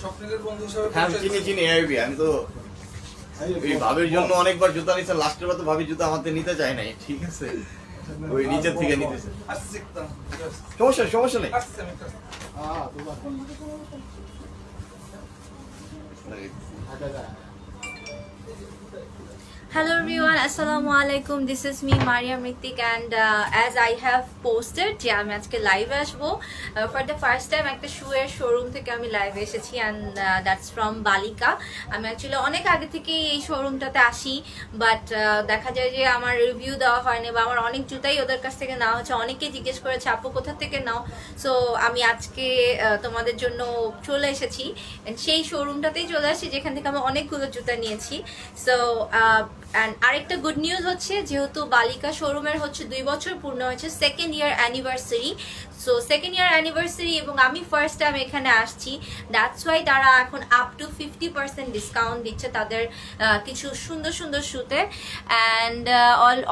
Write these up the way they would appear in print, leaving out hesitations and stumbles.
স্বপ্নের বন্ধু হিসেবে হ্যাঁ চিনি চিনি আইবি। আমি তো এই ভাবির জন্য অনেকবার জুতা নিছে, লাস্টের বার তো ভাবি জুতা আমাদের নিতে চায় নাই, ঠিক আছে ওই নিচের থেকে নিতেছে। সমস্যা সমস্যা নেই। Hello everyone, Assalamualaikum. This is me Maria Mritik and as I have posted যে আমি আজকে লাইভে আসবো for the first time একটা শুয়ের শোরুম থেকে আমি লাইভে এসেছি and that's from বালিকা। আমি অ্যাকচুয়ালি অনেক আগে থেকে এই শোরুমটাতে আসি বাট দেখা যায় যে আমার রিভিউ দেওয়া হয়নি বা আমার অনেক জুতাই ওদের কাছ থেকে নেওয়া হচ্ছে। অনেকে জিজ্ঞেস করেছে আপু কোথা থেকে নাও, সো আমি আজকে তোমাদের জন্য চলে এসেছি সেই শোরুমটাতেই চলে আসি যেখান থেকে আমি অনেকগুলো জুতা নিয়েছি। সো আরেকটা গুড নিউজ হচ্ছে যেহেতু বালিকা শোরুমের হচ্ছে 2 বছর পূর্ণ হয়েছে, second year anniversary. So second year anniversary এবং আমি ফার্স্ট টাইম এখানে আসছি, দ্যাটস ওয়াই তারা এখন আপ টু 50% ডিসকাউন্ট দিচ্ছে তাদের কিছু সুন্দর সুন্দর শুতে। অ্যান্ড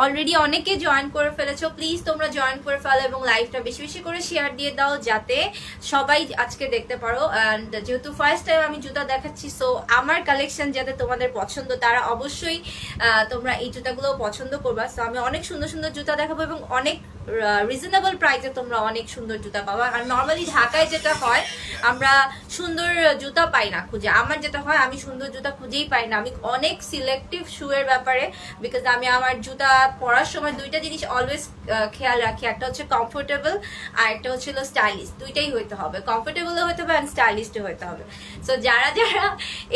অলরেডি অনেকে জয়েন করে ফেলেছো, প্লিজ তোমরা জয়েন করে ফেলো এবং লাইভটা বেশি বেশি করে শেয়ার দিয়ে দাও যাতে সবাই আজকে দেখতে পারো। অ্যান্ড যেহেতু ফার্স্ট টাইম আমি জুতা দেখাচ্ছি, সো আমার কালেকশন যাতে তোমাদের পছন্দ তারা অবশ্যই তোমরা এই জুতাগুলো পছন্দ করবা। সো আমি অনেক সুন্দর সুন্দর জুতা দেখাবো এবং অনেক রিজনেবল প্রাইসে তোমরা অনেক সুন্দর জুতা পাবা। আর নর্মালি ঢাকায় যেটা হয় আমরা সুন্দর জুতা পাই না খুঁজে, আমার যেটা হয় আমি সুন্দর জুতা খুঁজেই পাই না। আমি অনেক সিলেক্টিভ শুয়ের ব্যাপারে, বিকজ আমি আমার জুতা পরার সময় দুইটা জিনিস অলওয়েজ খেয়াল রাখি, একটা হচ্ছে কমফোর্টেবল আর একটা হচ্ছিল স্টাইলিশ। দুইটাই হইতে হবে, কমফোর্টেবলও হইতে হবে অ্যান্ড স্টাইলিশও হইতে হবে। সো যারা যারা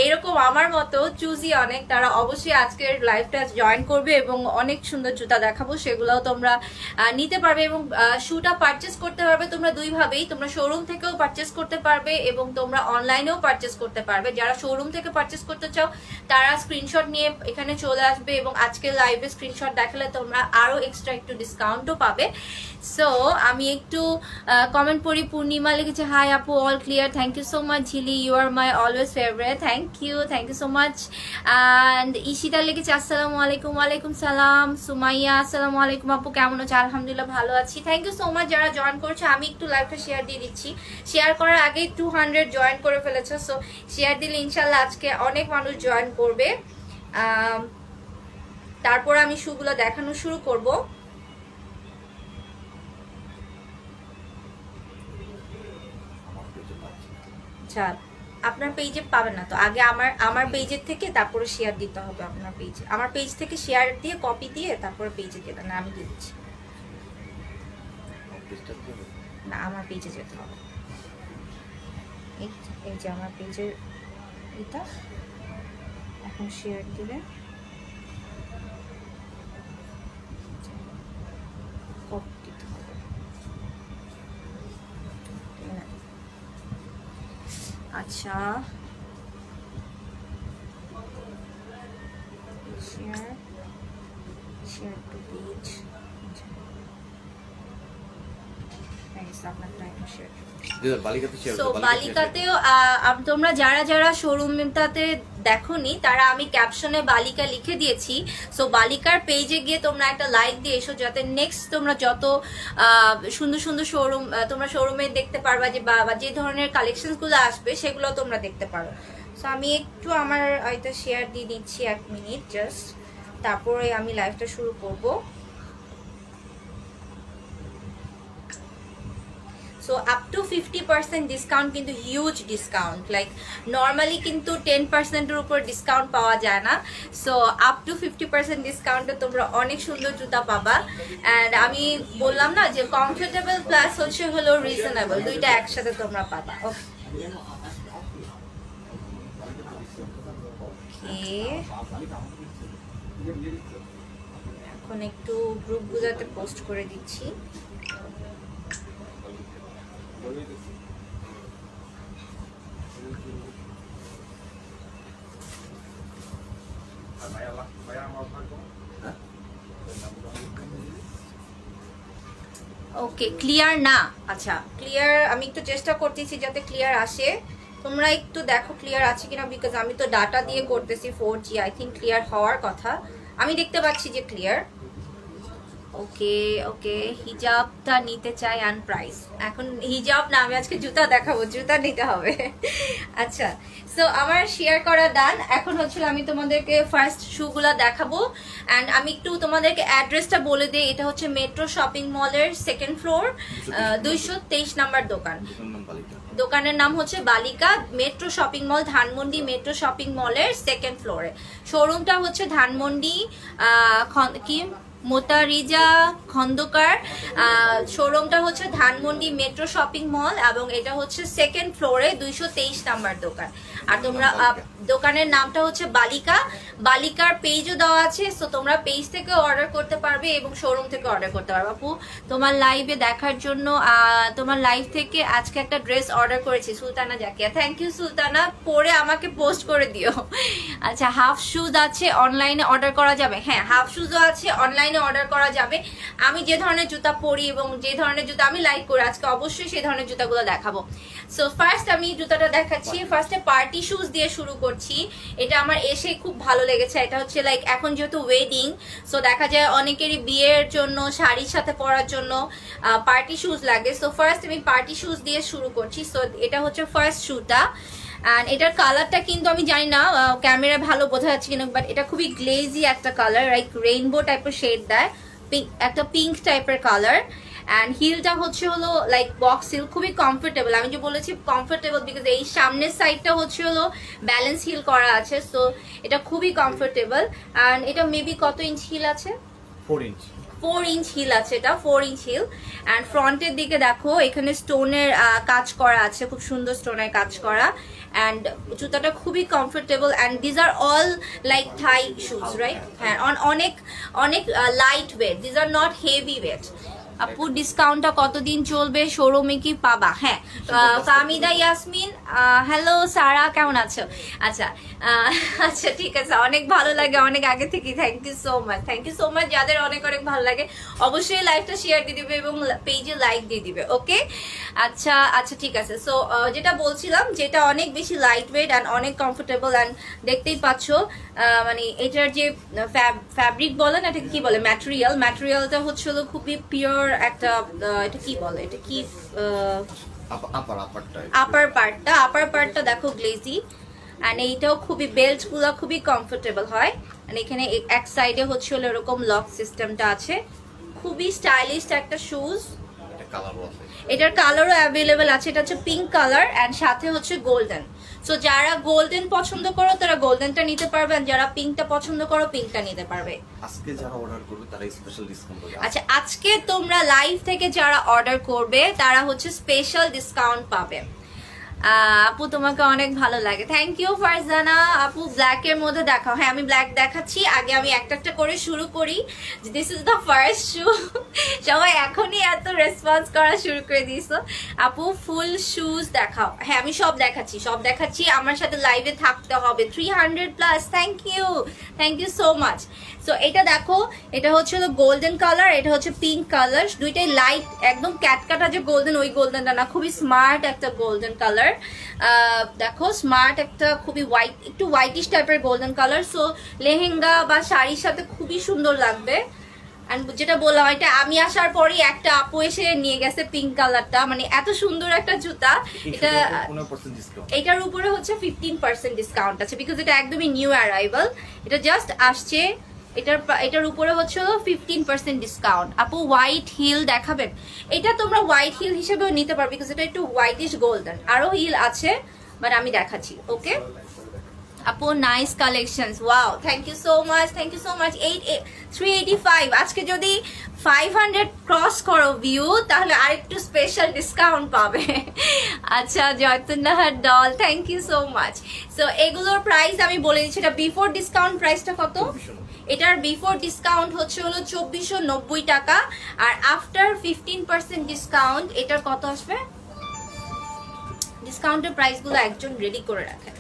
এরকম আমার মতো চুজি অনেক, তারা অবশ্যই আজকের লাইভটা জয়েন করবে এবং অনেক সুন্দর জুতা দেখাবো, সেগুলোও তোমরা নিতে পারবে। এবং শুটা পারচেস করতে পারবে তোমরা দুইভাবেই, তোমরা শোরুম থেকেও পারচেস করতে পারবে এবং তোমরা অনলাইনেও পারচেস করতে পারবে। যারা শোরুম থেকে পারচেস করতে চাও তারা স্ক্রিনশট নিয়ে এখানে চলে আসবে এবং আজকে লাইভে স্ক্রিনশট দেখালে তোমরা আরো এক্সট্রা একটু ডিসকাউন্টও পাবে। সো আমি একটু কমেন্ট পড়ি। পূর্ণিমা লিখেছে হাই আপু, all clear, thank you so much. Jhili you are my always favourite, thank you so much. And Ishita লিখেছে আসসালামু আলাইকুম। ওয়ালাইকুম সালাম। সুমাইয়া আসসালামু আলাইকুম আপু, কেমন আছো? আলহামদুলিল্লাহ ভালো আছি, থ্যাংক ইউ সো মাচ যারা জয়েন করছো। আমি একটু লাইভটা শেয়ার দিয়ে দিচ্ছি, শেয়ার করার আগে 200 জয়েন করে ফেলেছো, সো শেয়ার দিলে ইনশাল্লাহ আজকে অনেক মানুষ জয়েন করবে। তারপর আমি শুগুলো দেখানো শুরু করব। আচ্ছা আপনার পেজে পাবেন না তো, আগে আমার পেজের থেকে তারপরে শেয়ার দিতে হবে আপনার পেজে। আমার পেজ থেকে শেয়ার দিয়ে কপি দিয়ে তারপরে পেজে দিয়ে দেন, আমি দিয়ে দিচ্ছি। না আমার পেজে যেতে হবে, এই যে আমার পেজের এটা এখন শেয়ার দিলে কপি দিতে হবে। আচ্ছা শেয়ার টু পেজ, বালিকাতেও তোমরা যারা যারা শোরুমটাতে দেখোনি তারা আমি ক্যাপশনে বালিকা লিখে দিয়েছি। সো বালিকার পেজে গিয়ে তোমরা একটা লাইক দিয়ে এসো যাতে নেক্সট তোমরা যত সুন্দর সুন্দর শোরুম তোমরা শোরুমে দেখতে পারবা যে বা যে ধরনের কালেকশনসগুলো আসবে সেগুলো তোমরা দেখতে পারো। সো আমি একটু আমার এটা শেয়ার দিয়ে দিচ্ছি 1 মিনিট জাস্ট, তারপরে আমি লাইভটা শুরু করব। সো আপ টু 50% ডিসকাউন্ট, কিন্তু হিউজ ডিসকাউন্ট, লাইক নর্মালি কিন্তু 10%-এর উপর ডিসকাউন্ট পাওয়া যায় না। সো আপ টু 50% ডিসকাউন্টে তোমরা অনেক সুন্দর জুতা পাবা। অ্যান্ড আমি বললাম না যে কমফোর্টেবল প্লাস হচ্ছে হলো রিজনেবল, দুইটা একসাথে তোমরা পাবা। ওকে এখন একটু গ্রুপগুলোতে পোস্ট করে দিচ্ছি। ওকে ক্লিয়ার না? আচ্ছা ক্লিয়ার, আমি একটু চেষ্টা করতেছি যাতে ক্লিয়ার আসে। তোমরা একটু দেখো ক্লিয়ার আছে কিনা, বিকজ আমি তো ডাটা দিয়ে করতেছি 4G, আই থিঙ্ক ক্লিয়ার হওয়ার কথা। আমি দেখতে পাচ্ছি যে ক্লিয়ার। ওকে ওকে, হিজাবটা নিতে চাই অ্যান্ড প্রাইস। এখন হিজাব না, আমি আজকে জুতা দেখাবো, জুতা নিতে হবে। আচ্ছা, সো আমার শেয়ার করা ডান। এখন হচ্ছিল আমি তোমাদেরকে ফার্স্ট শুগুলা দেখাবো অ্যান্ড আমি একটু তোমাদেরকে অ্যাড্রেসটা বলে দিই। এটা হচ্ছে মেট্রো শপিং মলের 2nd ফ্লোর, 223 নাম্বার দোকান। দোকানের নাম হচ্ছে বালিকা, metro shopping mall, Dhanmondi metro shopping মলের 2nd ফ্লোরে। শোরুমটা হচ্ছে ধানমন্ডি কি মোতারিজা খন্দকার, শোরুমটা হচ্ছে ধানমন্ডি মেট্রো শপিং মল এবং এটা হচ্ছে 2nd ফ্লোরে 223 নাম্বার দোকান। আর তোমরা দোকানের নামটা হচ্ছে বালিকা, বালিকার পেজও দেওয়া আছে, সো তোমরা পেজ থেকে অর্ডার করতে পারবে এবং শোরুম থেকে অর্ডার করতে পারবে। আপু তোমার লাইভে দেখার জন্য তোমার লাইভ থেকে আজকে একটা ড্রেস অর্ডার করেছি, সুলতানা জাকিয়া। থ্যাংক ইউ সুলতানা, পরে আমাকে পোস্ট করে দিও। আচ্ছা, হাফ শুজ আছে, অনলাইনে অর্ডার করা যাবে? হ্যাঁ, হাফ শুজও আছে, অনলাইনে অর্ডার করা যাবে। আমি যে ধরনের জুতা পরি এবং যে ধরনের জুতা আমি লাইক করি আজকে অবশ্যই সেই ধরনের জুতাগুলো দেখাবো। সো ফার্স্ট আমি জুতাটা দেখাচ্ছি। ফার্স্টে পার্টি শুজ দিয়ে শুরু করছি। এটা আমার এসে খুব ভালো লেগেছে। এটা হচ্ছে লাইক এখন যেহেতু ওয়েডিং, সো দেখা যায় অনেকেরই বিয়ের জন্য শাড়ির সাথে পরার জন্য পার্টি শুজ লাগে। সো ফার্স্ট আমি পার্টি শুজ দিয়ে শুরু করছি। সো এটা হচ্ছে ফার্স্ট শুটা অ্যান্ড এটার কালারটা কিন্তু আমি জানি না ক্যামেরা ভালো বোঝা যাচ্ছে কিনা, বাট এটা খুবই গ্লেজি একটা কালার, লাইক রেইনবো টাইপের শেড দেয়, একটা পিঙ্ক টাইপের কালার। অ্যান্ড হিলটা হচ্ছে হলো লাইক বক্স হিল, খুবই কমফোর্টেবল। আমি যে বলেছি কমফোর্টেবল বিকজ এই সামনের সাইডটা হচ্ছে হলো ব্যালেন্স হিল করা আছে, সো এটা খুবই কমফোর্টেবল। অ্যান্ড এটা মেবি কত ইঞ্চ হিল আছে? 4 ইঞ্চ হিল আছে, এটা 4 ইঞ্চ হিল। অ্যান্ড ফ্রন্টের দিকে দেখো এখানে স্টোনের কাজ করা আছে, খুব সুন্দর স্টোনের কাজ করা। অ্যান্ড জুতাটা খুবই comfortable and these are all like Thai shoes, right? হ্যাঁ, অনেক অনেক light weight, these are not heavy weight. আপু ডিসকাউন্টটা কতদিন চলবে, শোরুমে কি পাবা? হ্যাঁ, ফাহমিদা ইয়াসমিন, হ্যালো সারা, কেমন আছো? আচ্ছা আচ্ছা, ঠিক আছে, অনেক ভালো লাগে অনেক আগে থেকে। Thank you so much, thank you so much. যাদের অনেক অনেক ভালো লাগে অবশ্যই লাইভটা শেয়ার দিয়ে দিবে এবং পেজে লাইক দিয়ে দিবে, ওকে? আচ্ছা আচ্ছা, ঠিক আছে। সো যেটা বলছিলাম, যেটা অনেক বেশি লাইট ওয়েট অ্যান্ড অনেক কমফোর্টেবল অ্যান্ড দেখতেই পাচ্ছ মানে এটার যে ফ্যাব্রিক বলেন, এটা কি বলে, ম্যাটেরিয়ালটা হচ্ছে খুবই পিওর একটা, এটা কি বলে, এটা কি আপার পার্টটা দেখো গ্লেজি। অ্যান্ড এইটাও খুবই, বেল্ট গুলো খুবই কমফোর্টেবল হয়। অ্যান্ড এখানে এক সাইডে হচ্ছে এরকম লক সিস্টেমটা আছে, খুবই স্টাইলিশ একটা শুজ। এটার কালারও অ্যাভেলেবেল আছে, এটা হচ্ছে পিঙ্ক কালার অ্যান্ড সাথে হচ্ছে গোল্ডেন। সো যারা গোল্ডেন পছন্দ করো তারা গোল্ডেনটা নিতে পারবে, আর যারা পিঙ্কটা পছন্দ করো পিঙ্কটা নিতে পারবে। আজকে যারা অর্ডার করবে তারা স্পেশাল ডিসকাউন্ট পাবে। আচ্ছা, আজকে তোমরা লাইভ থেকে যারা অর্ডার করবে তারা হচ্ছে স্পেশাল ডিসকাউন্ট পাবে। আপু তোমাকে অনেক ভালো লাগে, থ্যাংক ইউ ফারজানা। আপু ব্ল্যাক এর মধ্যে দেখাও। হ্যাঁ, আমি ব্ল্যাক দেখাচ্ছি। আগে আমি একটা একটা করে শুরু করি। দিস ইজ দ্য ফার্স্ট শু। সবাই এখনই এত রেসপন্স করা শুরু করে দিয়েছো। আপু ফুল শুজ দেখাও। হ্যাঁ, আমি সব দেখাচ্ছি। আমার সাথে লাইভে থাকতে হবে। 300+, thank you so much. So এটা দেখো, এটা হচ্ছে গোল্ডেন কালার, এটা হচ্ছে পিঙ্ক কালার, দুইটাই লাইট, একদম ক্যাটকাটা যে গোল্ডেন ওই গোল্ডেনটা না, খুবই স্মার্ট একটা গোল্ডেন কালার। দেখো স্মার্ট একটা, খুবই হোয়াইট, একটু হোয়াইটিশ টাইপের গোল্ডেন কালার। সো লেহেঙ্গা বা শাড়ির সাথে খুবই সুন্দর লাগবে। এন্ড যেটা বললাম, এটা আমি আসার পরই একটা আপু এসে নিয়ে গেছে পিঙ্ক কালারটা, মানে এত সুন্দর একটা জুতা। এটা এটার উপরে হচ্ছে 15% ডিসকাউন্ট আছে বিকজ এটা একদমই নিউ অ্যারাইভাল, এটা জাস্ট আসছে। এটার উপরে হচ্ছে 15% ডিসকাউন্ট। আপু হোয়াইট হিল দেখাবেন? এটা তোমরা হোয়াইট হিল হিসেবেও নিতে পারবে বিকজ এটা একটু হোয়াইটিশ গোল্ডেন। আরো হিল আছে বাট আমি দেখাচ্ছি, ওকে? আপু nice collections, wow, thank you so much. 385। আজকে যদি 500 ক্রস করো ভিউ তাহলে আরেকটু স্পেশাল ডিসকাউন্ট পাবে। আচ্ছা, Joytunnahar Doll, thank you so much. So এগুলোর প্রাইস আমি বলে দিচ্ছি। এটা বিফোর ডিসকাউন্ট প্রাইসটা কত? এটার বিফোর ডিসকাউন্ট হচ্ছে 2490 টাকা, আর আফটার 15% ডিসকাউন্ট এটার কত আসবে? ডিসকাউন্টের প্রাইসগুলো একজন রেডি করে রাখেন।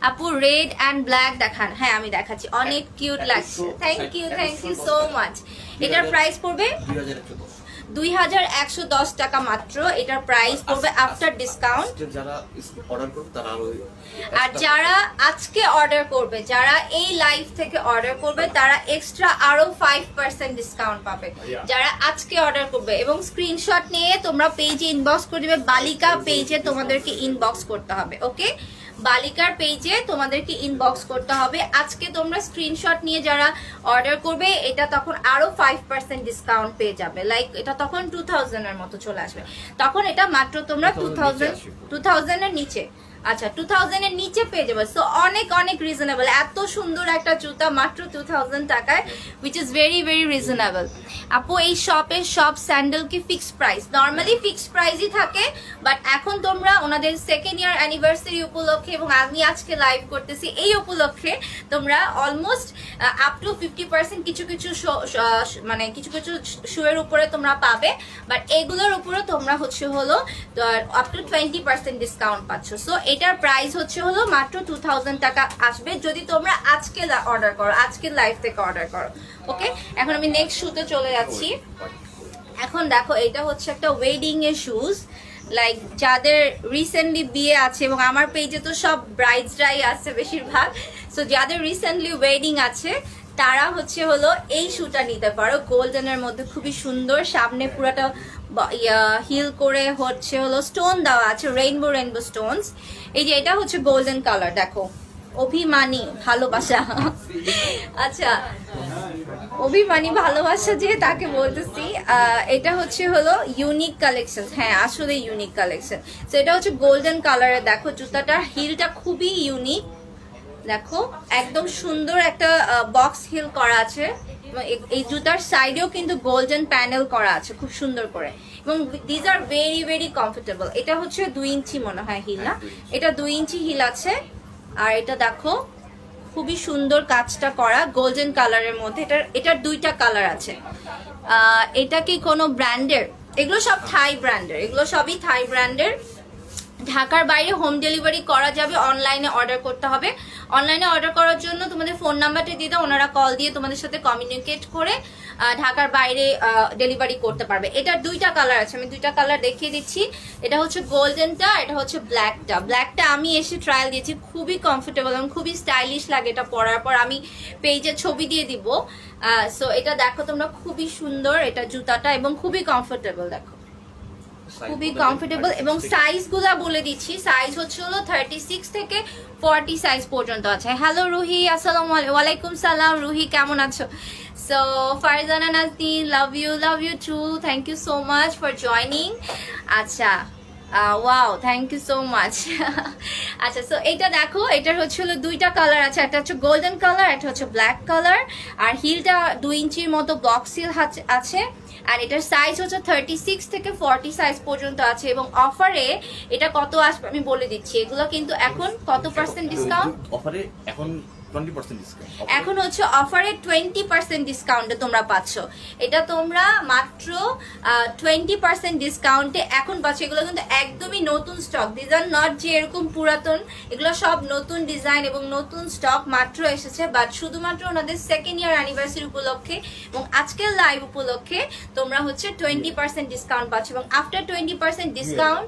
আপু রেড অ্যান্ড ব্ল্যাক দেখান। হ্যাঁ, আমি দেখাচ্ছি, অনেক কিউট লাগছে। Thank you so much. এটার প্রাইস পড়বে 2110 টাকা মাত্র এটার প্রাইস পড়বে আফটার ডিসকাউন্ট। যারা অর্ডার করবে তারা আরো, আর যারা আজকে অর্ডার করবে, যারা এই লাইভ থেকে অর্ডার করবে তারা এক্সট্রা আরো 5% ডিসকাউন্ট পাবে যারা আজকে অর্ডার করবে। এবং স্ক্রিনশট নিয়ে তোমরা পেজে ইনবক্স করে দিবে, বালিকা পেজে তোমাদেরকে ইনবক্স করতে হবে। ওকে, বালিকার পেজে তোমাদেরকে ইনবক্স করতে হবে। আজকে তোমরা স্ক্রিনশট নিয়ে যারা অর্ডার করবে এটা তখন আরো 5% ডিসকাউন্ট পেয়ে যাবে। লাইক এটা তখন 2000 এর মতো চলে আসবে, তখন এটা মাত্র তোমরা 2000 এর নিচে, আচ্ছা 2000 এর নিচে পেয়ে যাবে। সো অনেক অনেক রিজনেবল, এত সুন্দর একটা জুতা মাত্র 2000 টাকায়, which is very very reasonable. আপু এই শপের সব স্যান্ডেল কি ফিক্সড প্রাইস? নর্মালি ফিক্সড প্রাইসই থাকে, বাট এখন তোমরা ওনাদের 2nd ইয়ার অ্যানিভার্সারি উপলক্ষে এবং আমি আজকে লাইভ করতেছি এই উপলক্ষে তোমরা অলমোস্ট আপ টু 50% কিছু কিছু মানে কিছু কিছু শুয়ের উপরে তোমরা পাবে, বাট এগুলোর উপরে তোমরা হচ্ছে হলো আপ টু 20% ডিসকাউন্ট পাচ্ছ। সো এটার প্রাইস হচ্ছে হলো মাত্র 2000 টাকা আসবে যদি তোমরা আজকে অর্ডার করো, আজকে লাইভ থেকে অর্ডার করো। ওকে, এখন আমি নেক্সট শুতে চলে যাচ্ছি। এখন দেখো এটা হচ্ছে একটা ওয়েডিং এর শুজ, লাইক যাদের রিসেন্টলি বিয়ে আছে, এবং আমার পেজে তো সব ব্রাইডসরাই আছে বেশিরভাগ, সো যাদের রিসেন্টলি ওয়েডিং আছে তারা হচ্ছে হলো এই শুটা নিতে পারো। গোল্ডেনের মধ্যে খুবই সুন্দর, সামনে পুরাটা হিল করে হচ্ছে হলো স্টোন দেওয়া আছে, রেইনবো রেইনবো স্টোনস। এই যে এটা হচ্ছে গোল্ডেন কালার, দেখো অভিমানী ভালোবাসা। আচ্ছা অভিমানী ভালোবাসা যে তাকে বলতেছি, এটা হচ্ছে হলো ইউনিক কালেকশন। হ্যাঁ আসলে ইউনিক কালেকশন। তো এটা হচ্ছে গোল্ডেন কালারে, দেখো জুতাটার হিলটা খুবই ইউনিক, দেখো একদম সুন্দর একটা বক্স হিল করা আছে, এবং এই জুতার সাইডেও কিন্তু গোল্ডেন প্যানেল করা আছে খুব সুন্দর করে, এবং these are very very comfortable. এটা হচ্ছে 2 ইঞ্চি মনে হয় হিল, না এটা 2 ইঞ্চি হিল আছে। আর এটা দেখো খুবই সুন্দর কাজটা করা গোল্ডেন কালারের মধ্যে। এটার 2টা কালার আছে। এটা কি কোনো ব্র্যান্ডের? এগুলো সব থাই ব্র্যান্ডের, এগুলো সবই থাই ব্র্যান্ডের। ঢাকার বাইরে হোম ডেলিভারি করা যাবে, অনলাইনে অর্ডার করতে হবে। অনলাইনে অর্ডার করার জন্য তোমাদের ফোন নাম্বারটা দিয়ে দাও, ওনারা কল দিয়ে তোমাদের সাথে কমিউনিকেট করে ঢাকার বাইরে ডেলিভারি করতে পারবে। এটার 2টা কালার আছে, আমি 2টা কালার দেখিয়ে দিচ্ছি। এটা হচ্ছে গোল্ডেনটা, এটা হচ্ছে ব্ল্যাকটা। ব্ল্যাকটা আমি এসে ট্রায়াল দিয়েছি, খুবই কমফোর্টেবল এবং খুবই স্টাইলিশ লাগে। এটা পরার পর আমি পেজে ছবি দিয়ে দিব। সো এটা দেখো তোমরা, খুবই সুন্দর এটা জুতাটা এবং খুবই কমফোর্টেবল, দেখো খুবই কমফোর্টেবল। এবং সাইজ গুলা বলে দিচ্ছি, সাইজ হচ্ছে হলো 36 থেকে 40 সাইজ পর্যন্ত আছে। হ্যালো রুহি, আসসালামু আলাইকুম। ওয়ালাইকুম সালাম রুহি, কেমন আছো? So Farzana Nazneen, love you too, thank you so much for joining. আচ্ছা wow, thank you so much. আচ্ছা সো এটা দেখো, এটার হচ্ছে হলো 2টা কালার আছে, একটা হচ্ছে গোল্ডেন কালার, একটা হচ্ছে ব্ল্যাক কালার। আর হিলটা 2 ইঞ্চির মতো বক্স হিল আছে। আর এটার সাইজ হচ্ছে 36 থেকে 40 সাইজ পর্যন্ত আছে। এবং অফারে এটা কত আসবে আমি বলে দিচ্ছি। এগুলো কিন্তু এখন কত পার্সেন্ট ডিসকাউন্ট? অফারে এখন 20% ডিসকাউন্ট, এখন হচ্ছে অফারে 20% ডিসকাউন্টে তোমরা পাচ্ছ। এটা তোমরা মাত্র 20% ডিসকাউন্টে এখন পাচ্ছ। এগুলো কিন্তু একদমই নতুন স্টক, দিজ আর নট যে এরকম পুরাতন, এগুলো সব নতুন ডিজাইন এবং নতুন স্টক মাত্র এসেছে। বাট শুধুমাত্র ওনাদের 2nd ইয়ার অ্যানিভার্সারি উপলক্ষে এবং আজকের লাইভ উপলক্ষে তোমরা হচ্ছে 20% ডিসকাউন্ট পাচ্ছ। এবং আফটার 20% ডিসকাউন্ট,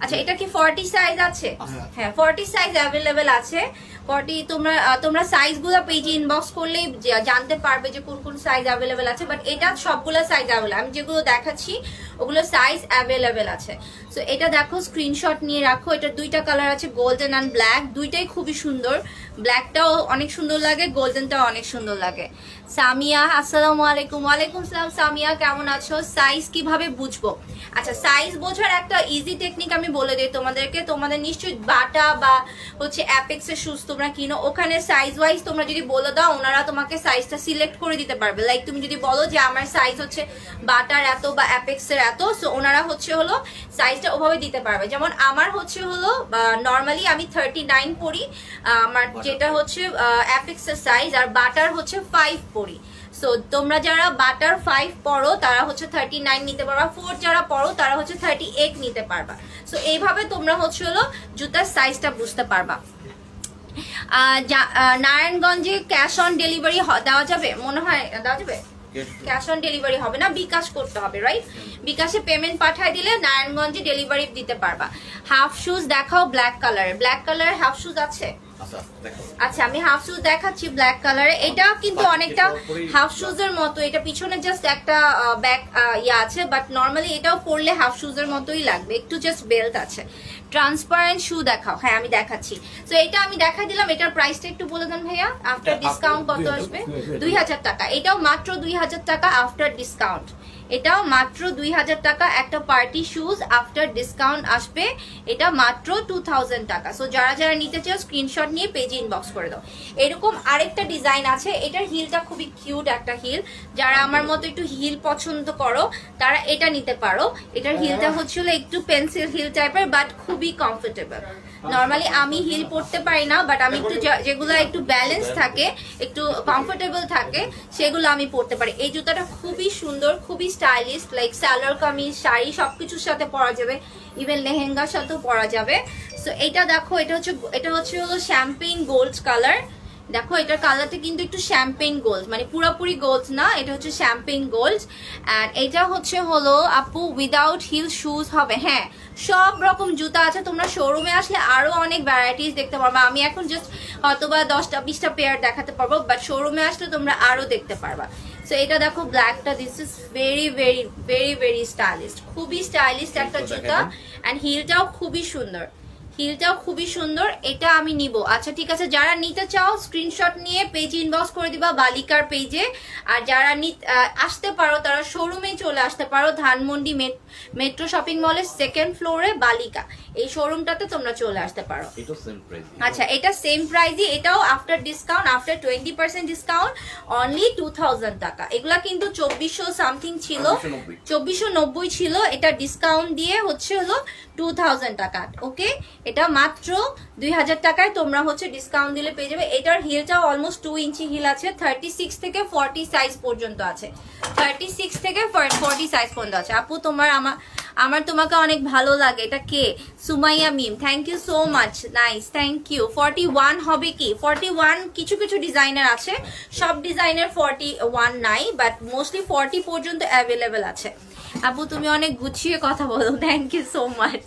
আচ্ছা এটা কি 40 সাইজ আছে? হ্যাঁ 40 সাইজ অ্যাভেলেবেল আছে। 40 তোমরা সাইজগুলো পেজে ইনবক্স করলে জানতে পারবে যে কোন কোন সাইজ অ্যাভেলেবেল আছে। বাট এটা সবগুলো সাইজ অ্যাভেলেবেল, আমি যেগুলো দেখাচ্ছি ওগুলো সাইজ অ্যাভেলেবেল আছে। সো এটা দেখো, স্ক্রিনশট নিয়ে রাখো। এটা 2টা কালার আছে, গোল্ডেন অ্যান্ড ব্ল্যাক, দুইটাই খুবই সুন্দর। ব্ল্যাকটাও অনেক সুন্দর লাগে, গোল্ডেনটাও অনেক সুন্দর লাগে। সামিয়া, আসসালামু আলাইকুম। ওয়ালাইকুম সালাম সামিয়া, কেমন আছো? সাইজ কিভাবে বুঝবো? আচ্ছা সাইজ বোঝার একটা ইজি টেকনিক আমি বলে দিই তোমাদেরকে। তোমাদের নিশ্চয়ই বাটা বা হচ্ছে অ্যাপেক্সের শুজ তোমরা কিনো, ওখানে সাইজ ওয়াইজ তোমরা যদি বলে দাও ওনারা তোমাকে সাইজটা সিলেক্ট করে দিতে পারবে। লাইক তুমি যদি বলো যে আমার সাইজ হচ্ছে বাটার এত বা অ্যাপেক্সের এত, সো ওনারা হচ্ছে হলো সাইজটা ওভাবে দিতে পারবে। যেমন আমার হচ্ছে হলো নর্মালি আমি 39 পরি, আমার যেটা হচ্ছে অ্যাপেক্সের সাইজ, আর বাটার হচ্ছে 5 পরি। সো তোমরা যারা বাটার 5 পড়ো তারা হচ্ছে 39 নিতে পারবা, 4 যারা পড়ো তারা হচ্ছে 38 নিতে পারবা। সো এইভাবে তোমরা হচ্ছে হলো জুতার সাইজটা বুঝতে পারবা। নারায়ণগঞ্জে ক্যাশ অন ডেলিভারি দেওয়া যাবে? মনে হয় দেওয়া যাবে। ক্যাশ অন ডেলিভারি হবে না, বিকাশ করতে হবে, রাইট? বিকাশে পেমেন্ট পাঠিয়ে দিলে নারায়ণগঞ্জে ডেলিভারি দিতে পারবা। হাফ শুজ দেখাও ব্ল্যাক কালারের। ব্ল্যাক কালারের হাফ শুজ আছে? আচ্ছা, আমি হাফ শুজ দেখাচ্ছি ব্ল্যাক কালারে। এটা কিন্তু অনেকটা হাফ শুজের মতো, এটা পিছনে জাস্ট একটা ব্যাক ইয়া আছে, বাট নর্মালি এটাও পরলে হাফ শুজের মতোই লাগবে, একটু জাস্ট বেল্ট আছে। ট্রান্সপারেন্ট শু দেখাও। হ্যাঁ, আমি দেখাচ্ছি। তো এটা আমি দেখাই দিলাম। এটার প্রাইসটা একটু বলে দেন ভাইয়া, আফটার ডিসকাউন্ট কত আসবে? 2000 টাকা। এটাও মাত্র 2000 টাকা আফটার ডিসকাউন্ট। এটাও মাত্র 2000 টাকা। একটা পার্টি শুজ আফটার ডিসকাউন্ট আসবে, এটা মাত্র 2000 টাকা। সো যারা যারা নিতে চাও স্ক্রিনশট নিয়ে পেজে ইনবক্স করে দাও। এরকম আরেকটা ডিজাইন আছে, এটার হিলটা খুবই কিউট একটা হিল। যারা আমার মতো একটু হিল পছন্দ করো তারা এটা নিতে পারো। এটার হিলটা হচ্ছিল একটু পেন্সিল হিল টাইপের, বাট খুবই কমফোর্টেবল। নর্মালি আমি হিল পরতে পারি না, বাট আমি একটু যেগুলো একটু ব্যালেন্স থাকে, একটু কমফোর্টেবল থাকে, সেগুলো আমি পরতে পারি। এই জুতাটা খুবই সুন্দর, খুবই স্টাইলিশ, লাইক সালোয়ার কামিজ, শাড়ি সবকিছুর সাথে পরা যাবে, ইভেন লেহেঙ্গার সাথেও পরা যাবে। সো এটা দেখো, এটা হচ্ছে হলো শ্যাম্পেইন গোল্ড কালার। দেখো এটার কালারটা কিন্তু একটু শ্যাম্পেইন গোল্ড, মানে পুরোপুরি গোল্ড না, এটা হচ্ছে শ্যাম্পেইন গোল্ড। এন্ড এটা হচ্ছে হলো আপু উইদাউট হিল শুজ হবে। হ্যাঁ, সব রকম জুতা আছে, তোমরা শোরুমে আসলে আরো অনেক ভ্যারাইটিস দেখতে পারবা। আমি এখন জাস্ট হয়তোবা 10টা-20টা পেয়ার দেখাতে পারবো, বাট শোরুমে আসলে তোমরা আরো দেখতে পারবা। সো এটা দেখো ব্ল্যাকটা, this is very very very very stylish, খুবই স্টাইলিশ একটা জুতা। এন্ড হিলটাও খুবই সুন্দর, হিলটাও খুবই সুন্দর। এটা আমি নিব। আচ্ছা ঠিক আছে, যারা নিতে চাও স্ক্রিনশট নিয়ে পেজে ইনবক্স করে দিবা, বালিকার পেজে। আর যারা আসতে পারো তারা শোরুমে চলে আসতে পারো, ধানমন্ডি মেট্রো শপিং মলের 2nd ফ্লোরে বালিকা, এই শোরুমটাতে তোমরা চলে আসতে পারো। আচ্ছা, এটা সেম প্রাইসই, এটাও after discount, after 20% discount only 2000 টাকা। এগুলা কিন্তু 2400 সামথিং ছিল, 2490 ছিল, এটা ডিসকাউন্ট দিয়ে হচ্ছে হলো 2000 টাকা। ওকে, এটা মাত্র 2000 টাকায় তোমরা হচ্ছে ডিসকাউন্ট দিলে পেয়ে যাবে। এটার হিলটাও অলমোস্ট 2 ইঞ্চি হিল আছে, 36 থেকে 40 সাইজ পর্যন্ত আছে, 36 থেকে 40 সাইজ পর্যন্ত আছে। আপু আমার তোমাকে অনেক ভালো লাগে। এটা কে? Sumaiya Mim, thank you so much, nice, thank you. 41 হবে কি? 41 কিছু কিছু ডিজাইনার আছে, সব ডিজাইনের 41 নাই, বাট মোস্টলি 40 পর্যন্ত অ্যাভেলেবেল আছে। আপু তুমি অনেক গুছিয়ে কথা বলো, থ্যাংক ইউ সো মাচ।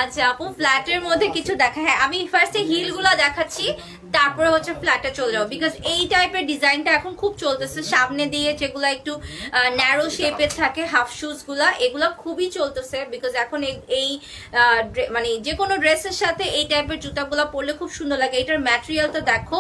আচ্ছা আপু, ফ্ল্যাটের মধ্যে কিছু দেখা। হ্যাঁ, আমি ফার্স্টে হিল গুলা দেখাচ্ছি, তারপরে হচ্ছে ফ্ল্যাটে চলে যাবো, বিকজ এই টাইপের ডিজাইনটা এখন খুব চলতেছে। সামনে দিয়ে যেগুলা একটু ন্যারো শেপের থাকে হাফ শুজ গুলা, এগুলা খুবই চলতেছে, বিকজ এখন এই মানে যে কোনো ড্রেসের সাথে এই টাইপের জুতাগুলা পরলে খুব সুন্দর লাগে। এটার ম্যাটেরিয়ালটা দেখো,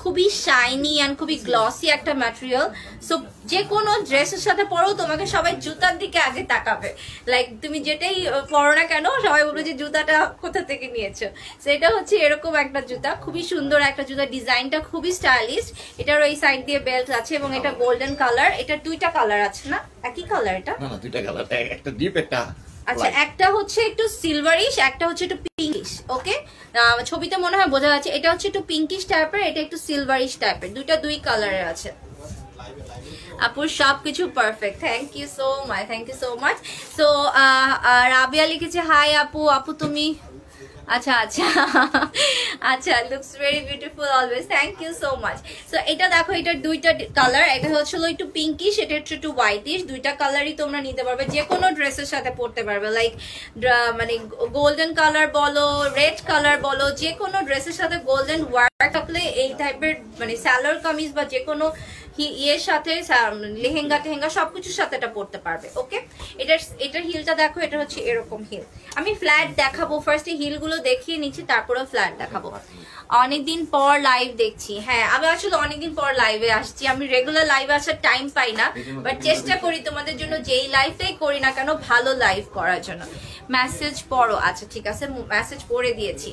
খুবই শাইনি অ্যান্ড খুবই গ্লসি একটা ম্যাটেরিয়াল। সো যে কোনো ড্রেসের সাথে পরো তোমাকে সবাই জুতার দিকে আগে তাকাবে, লাইক তুমি যেটাই পরো না কেন সবাই বলবে যে জুতাটা কোথা থেকে নিয়েছো। সেটা হচ্ছে এরকম একটা জুতা, খুবই সুন্দর একটা জুতা, ডিজাইনটা খুবই স্টাইলিশ। এটার ওই সাইড দিয়ে বেল্ট আছে এবং এটা গোল্ডেন কালার। এটা 2টা কালার আছে না? একই কালার? এটা না, 2টা কালার, একটা ডিপ একটা। আচ্ছা, একটা হচ্ছে একটু সিলভারিশ, একটা হচ্ছে একটু পিঙ্কিশ। ওকে, ছবিতে মনে হয় বোঝা যাচ্ছে। এটা হচ্ছে একটু পিঙ্কিশ টাইপের, এটা একটু সিলভারিশ টাইপের, 2 কালারের আছে। আপুর সবকিছু perfect, thank you so much, thank you so much. So Rabia লিখেছে হাই আপু, আপু তুমি আচ্ছা আচ্ছা আচ্ছা, looks very beautiful always, thank you so much. So এটা দেখো, এটার 2টা কালার, এটা হচ্ছে একটু পিঙ্কিশ, এটা হচ্ছে একটু হোয়াইটিশ। 2টা কালারই তোমরা নিতে পারবে, যে কোনো ড্রেসের সাথে পরতে পারবে, লাইক মানে গোল্ডেন কালার বলো, রেড কালার বলো, যে কোনো ড্রেসের সাথে গোল্ডেন ওয়ার্ক থাকলে এই টাইপের মানে সালোয়ার কামিজ বা যে কোনো ইয়ের সাথে, লেহেঙ্গা টেহেঙ্গা সবকিছুর সাথে এটা পরতে পারবে। ওকে, এটার হিলটা দেখো, এটা হচ্ছে এরকম হিল। আমি ফ্ল্যাট দেখাবো, ফার্স্টে হিল গুলো দেখিয়ে নিচ্ছি, তারপরে ফ্ল্যাট দেখাবো। অনেকদিন পর লাইভ দেখছি। হ্যাঁ, আমি আসলে অনেকদিন পর লাইভে আসছি, আমি রেগুলার লাইভে আসার টাইম পাই না, বাট চেষ্টা করি তোমাদের জন্য যেই লাইভটাই করি না কেন ভালো লাইভ করার জন্য। মেসেজ পড়ো, আচ্ছা ঠিক আছে, মেসেজ পড়ে দিয়েছি।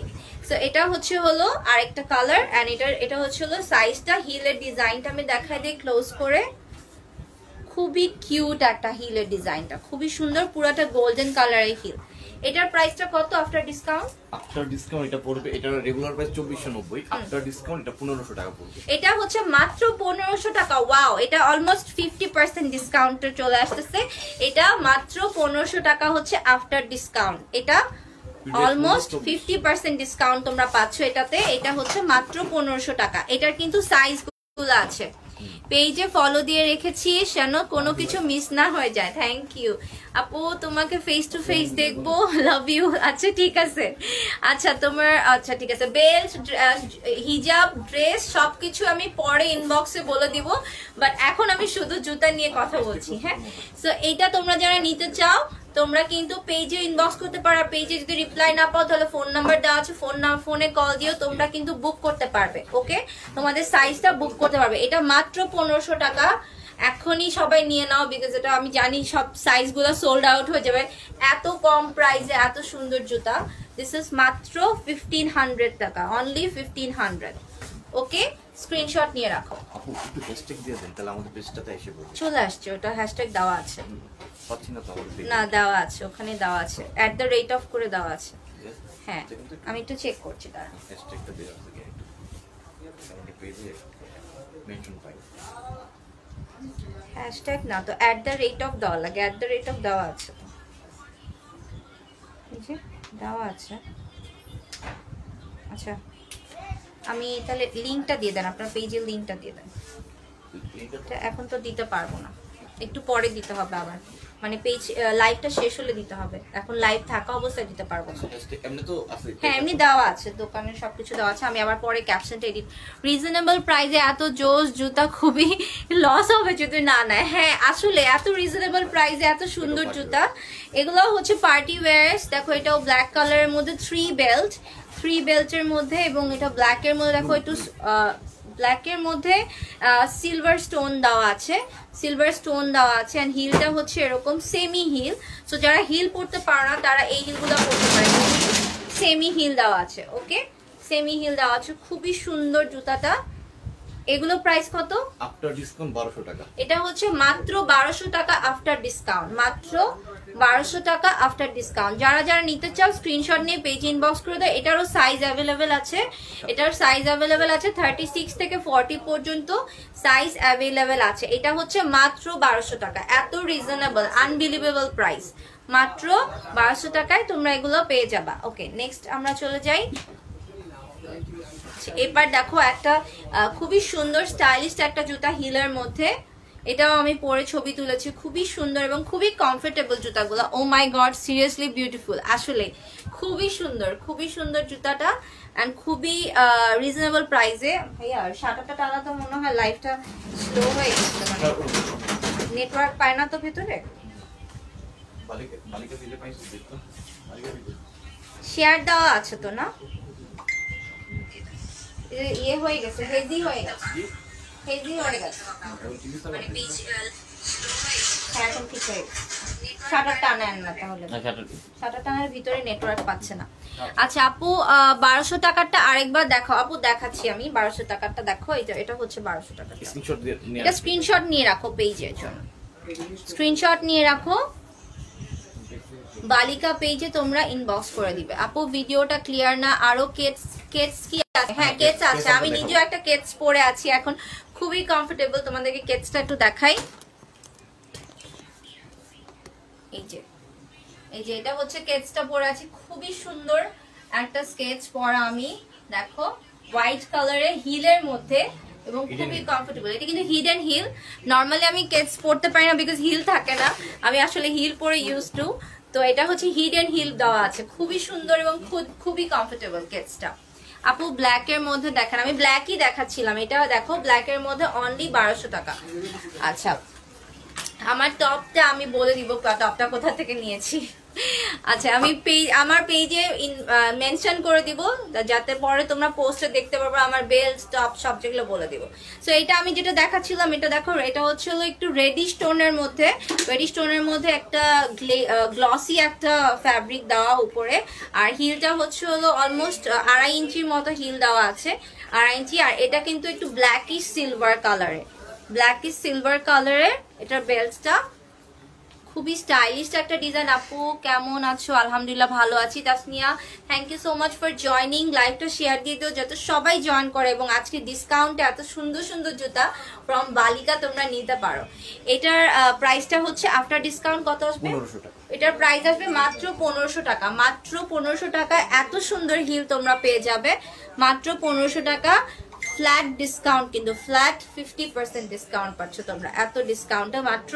সো এটা হচ্ছে হলো আরেকটা কালার, এন্ড এটা হচ্ছে হলো সাইজটা। হিলের ডিজাইনটা আমি দেখাই দিই ক্লোজ করে, খুবই কিউট একটা হিলের ডিজাইনটা, খুবই সুন্দর, পুরোটা গোল্ডেন কালারের হিল। এটার প্রাইসটা কত আফটার ডিসকাউন্ট? আফটার ডিসকাউন্ট এটা পড়বে, এটার রেগুলার প্রাইস 2490, আফটার ডিসকাউন্ট এটা 1500 টাকা পড়বে। এটা হচ্ছে মাত্র 1500 টাকা। ওয়াও, এটা অলমোস্ট 50% ডিসকাউন্টে চলে আসতেছে। এটা মাত্র 1500 টাকা হচ্ছে আফটার ডিসকাউন্ট। এটা অলমোস্ট 50% ডিসকাউন্ট তোমরা পাচ্ছ এটাতে। এটা হচ্ছে মাত্র 1500 টাকা। এটার কিন্তু সাইজ গুলো আছে, পেজে ফলো দিয়ে রেখেছি যেন কোনো কিছু মিস না হয়ে যায়। থ্যাংক ইউ আপু, তোমাকে ফেস টু ফেস দেখবো, লাভ ইউ। আচ্ছা ঠিক আছে, আচ্ছা তোমার, আচ্ছা ঠিক আছে, বেল্ট, হিজাব, ড্রেস সবকিছু আমি পরে ইনবক্সে বলে দিব, বাট এখন আমি শুধু জুতা নিয়ে কথা বলছি। হ্যাঁ, সো এইটা তোমরা যারা নিতে চাও তোমরা কিন্তু পেজে ইনবক্স করতে পারো। পেজে যদি রিপ্লাই না পাও তাহলে ফোন নাম্বার দেওয়া আছে, ফোনে কল দিও, তোমরা কিন্তু বুক করতে পারবে। ওকে, তোমাদের সাইজটা বুক করতে পারবে। এটা মাত্র 1500 টাকা। এখনই সবাই নিয়ে নাও, বিকজ এটা আমি জানি সব সাইজগুলো সোল্ড আউট হয়ে যাবে। এত কম প্রাইসে এত সুন্দর জুতা, দিস ইজ মাত্র 1500 টাকা, অনলি 1500। ওকে, স্ক্রিনশট নিয়ে রাখো। আপু একটু হ্যাশট্যাগ দিয়ে দেন, তাহলে আমাদের পেজটাতে এসে পড়বে। চলে আসছে, ওটা হ্যাশট্যাগ দেওয়া আছে পাচ্ছি না তো আমাদের না, দেওয়া আছে, ওখানে দেওয়া আছে, @ করে দেওয়া আছে। হ্যাঁ, আমি একটু চেক করছি, তারা হ্যাশট্যাগটা দিয়ে আছে কি আমাদের পেজে মেনশন পাই। হ্যাশট্যাগ না তো, @ দেওয়া লাগে, @ দেওয়া আছে তো, এই যে দেওয়া আছে। আচ্ছা, আমি তাহলে লিংকটা দিয়ে দেন, আপনার পেজের লিংকটা দিয়ে দেন। এখন তো দিতে পারবো না, একটু পরে দিতে হবে আবার, মানে পেজ লাইভটা শেষ হলে দিতে হবে, এখন লাইভ থাকা অবস্থায় দিতে পারবো না। এমনি তো আছে, হ্যাঁ এমনি দেওয়া আছে, দোকানের সবকিছু দেওয়া আছে। আমি আবার পরে ক্যাপশনটা এডিট। রিজনেবল প্রাইসে এত জোস জুতা, খুবই লস হবে যদি না নেয়। হ্যাঁ আসলে এত রিজনেবল প্রাইসে এত সুন্দর জুতা, এগুলো হচ্ছে পার্টি ওয়্যারস। দেখো এটাও ব্ল্যাক কালারের মধ্যে 3 বেল্টের মধ্যে, এবং এটা ব্ল্যাকের মধ্যে দেখো একটু ব্ল্যাকের মধ্যে সিলভার স্টোন দেওয়া আছে, অ্যান্ড হিলটা হচ্ছে এরকম সেমি হিল। সো যারা হিল পরতে পারো না তারা এই হিলগুলো পরতে পারে, সেমি হিল দেওয়া আছে। ওকে, সেমি হিল দেওয়া আছে, খুবই সুন্দর জুতাটা। এগুলো প্রাইস কত? আফটার ডিসকাউন্ট 1200 টাকা। এটা হচ্ছে মাত্র 1200 টাকা আফটার ডিসকাউন্ট, মাত্র 1200 টাকা আফটার ডিসকাউন্ট। যারা যারা নিতে চাও স্ক্রিনশট নিয়ে পেজ ইনবক্স করে দাও। এটারও সাইজ অ্যাভেলেবেল আছে, 36 থেকে 40 পর্যন্ত সাইজ অ্যাভেলেবেল আছে। এটা হচ্ছে মাত্র 1200 টাকা, এত রিজনেবল, আনবিলিভেবল প্রাইস। মাত্র 1200 টাকায় তোমরা এগুলো পেয়ে যাবা। ওকে, নেক্সট আমরা চলে যাই। এবার দেখো একটা খুবই সুন্দর স্টাইলিশ একটা জুতা হিলের মধ্যে, এটাও আমি পরে ছবি তুলেছি, খুবই সুন্দর এবং খুবই কমফোর্টেবল জুতাগুলো। ও মাই গড, সিরিয়াসলি বিউটিফুল, আসলে খুবই সুন্দর জুতাটা, এন্ড খুবই রিজনেবল প্রাইসে। ভাইয়া শাটারটা টালা তো মনে হয় লাইফটা স্লো হয়ে গেছে, নেটওয়ার্ক পায় না তো ভেতরে। শেয়ার দেওয়া আছে তো না, ইয়ে হয়ে গেছে, হেজি হয়ে গেছে। মানে পেজ হ্যাঁ এখন ঠিক হয়ে গেছে। শাটার টানেন না তাহলে, শাটার টানার ভিতরে নেটওয়ার্ক পাচ্ছে না। আচ্ছা আপু 1200 টাকারটা আরেকবার দেখো আপু, দেখাচ্ছি আমি 1200 টাকারটা দেখো। এটা হচ্ছে 1200 টাকা, এটা স্ক্রিনশট নিয়ে রাখো পেজের জন্য, স্ক্রিনশট নিয়ে রাখো। বালিকা পেজে তোমরা ইনবক্স করে দিবে। আপু ভিডিওটা ক্লিয়ার না, আরো কেটস কি আছে? হ্যাঁ কেটস আছে, আমি নিজেও একটা কেটস পরে আছি এখন, খুবই কমফোর্টেবল। তোমাদেরকে কেটসটা একটু দেখাই। এই যে এটা হচ্ছে কেটসটা পরে আছি, খুবই সুন্দর একটা স্কেচ পরা আমি। দেখো হোয়াইট কালারে হিলের মধ্যে এবং খুবই কমফোর্টেবল। এটা কিন্তু হিডেন হিল, নর্মালি আমি কেটস পরতে পারি না বিকজ হিল থাকে না, আমি আসলে হিল পরে ইউজ টু। তো এটা হচ্ছে হিডেন হিল দেওয়া আছে, খুবই সুন্দর এবং খুবই কমফোর্টেবল কেটসটা। আপু ব্ল্যাক এর মধ্যে দেখেন, আমি ব্ল্যাকই দেখাচ্ছিলাম, এটা দেখো ব্ল্যাক এর মধ্যে অনলি 1200 টাকা। আচ্ছা আমার টপটা আমি বলে দিব, টপটা কোথা থেকে নিয়েছি। আচ্ছা আমি আমার পেজে মেনশন করে দিব, যাতে পরে তোমরা পোস্টে দেখতে পারবে আমার বেল্ট টপ সব যেগুলো বলে দিব। সো এটা আমি যেটা দেখাচ্ছিলাম, এটা দেখো, এটা হচ্ছে একটু রেডি স্টোনের মধ্যে একটা গ্লসি একটা ফ্যাব্রিক দেওয়া উপরে, আর হিলটা হচ্ছে অলমোস্ট 2.5 ইঞ্চির মতো হিল দেওয়া আছে, 2.5 ইঞ্চি। আর এটা কিন্তু একটু ব্ল্যাকিশ সিলভার কালারের এটার বেল্টটা, খুবই স্টাইলিশ একটা ডিজাইন। আপু কেমন আছো? আলহামদুলিল্লাহ ভালো আছি। Tasnia thank you so much for joining, লাইভটা শেয়ার দিয়ে দিও যাতে সবাই জয়েন করে, এবং আজকে ডিসকাউন্টে এত সুন্দর সুন্দর জুতা ফ্রম বালিকা তোমরা নিতে পারো। এটার প্রাইসটা হচ্ছে আফটার ডিসকাউন্ট কত আসবে? 1500 টাকা। এটার প্রাইস আসবে মাত্র 1500 টাকা, মাত্র 1500 টাকা। এত সুন্দর হিল তোমরা পেয়ে যাবে মাত্র 1500 টাকা। ফ্ল্যাট ডিসকাউন্ট, কিন্তু ফ্ল্যাট 50% ডিসকাউন্ট পাচ্ছ তোমরা। এত ডিসকাউন্টে মাত্র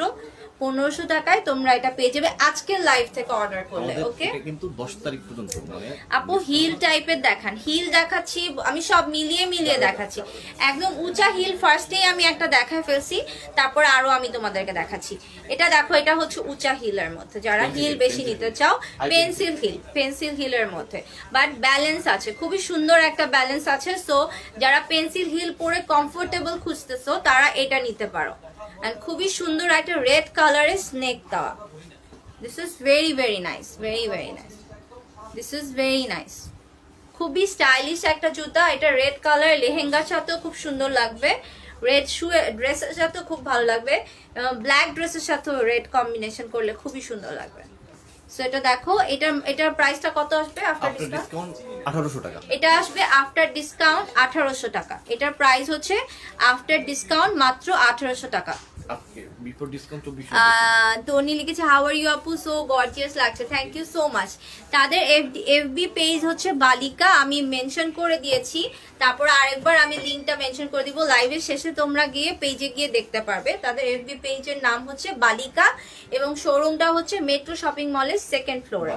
1500 টাকায় তোমরা এটা পেয়ে যাবে আজকের লাইভ থেকে অর্ডার করলে। ওকে, এটা কিন্তু 10 তারিখ পর্যন্ত। মানে আপু হিল টাইপের দেখান। হিল দেখাচ্ছি আমি, সব মিলিয়ে দেখাচ্ছি। একদম উঁচা হিল ফার্স্টেই আমি একটা দেখায় ফেলছি, তারপর আরো আমি তোমাদেরকে দেখাচ্ছি। এটা দেখো, এটা হচ্ছে উঁচা হিলের মধ্যে, যারা হিল বেশি নিতে চাও পেন্সিল হিলের মধ্যে, বাট ব্যালেন্স আছে, খুবই সুন্দর একটা ব্যালেন্স আছে। সো যারা পেন্সিল হিল পরে কমফোর্টেবল খুঁজতেছো তারা এটা নিতে পারো। এন্ড খুবই সুন্দর একটা রেড কালারের স্নেক দেওয়া। This is very nice, very nice, this is very nice. খুবই স্টাইলিশ একটা জুতা। এটা রেড কালার, লেহেঙ্গার সাথেও খুব সুন্দর লাগবে, রেড শু ড্রেসের সাথেও খুব ভালো লাগবে, ব্ল্যাক ড্রেসের সাথেও রেড কম্বিনেশন করলে খুবই সুন্দর লাগবে। সো এটা দেখো, এটার প্রাইসটা কত আসবে আফটার ডিসকাউন্ট? 1800 টাকা। এটা আসবে আফটার ডিসকাউন্ট 1800 টাকা। এটার প্রাইস হচ্ছে আফটার ডিসকাউন্ট মাত্র 1800 টাকা। Before discount 2400। টনি লিখেছে হাউ আর ইউ আপু, সো গর্জিয়াস লাগছে, থ্যাংক ইউ সো মাচ। তাদের এফবি পেজ হচ্ছে বালিকা, আমি মেনশন করে দিয়েছি, তারপর আরেকবার আমি লিংকটা মেনশন করে দিব। লাইভের শেষে তোমরা গিয়ে পেজে গিয়ে দেখতে পারবে। তাদের এফবি পেজের নাম হচ্ছে বালিকা এবং শোরুমটা হচ্ছে মেট্রো শপিং মলের 2nd ফ্লোরে,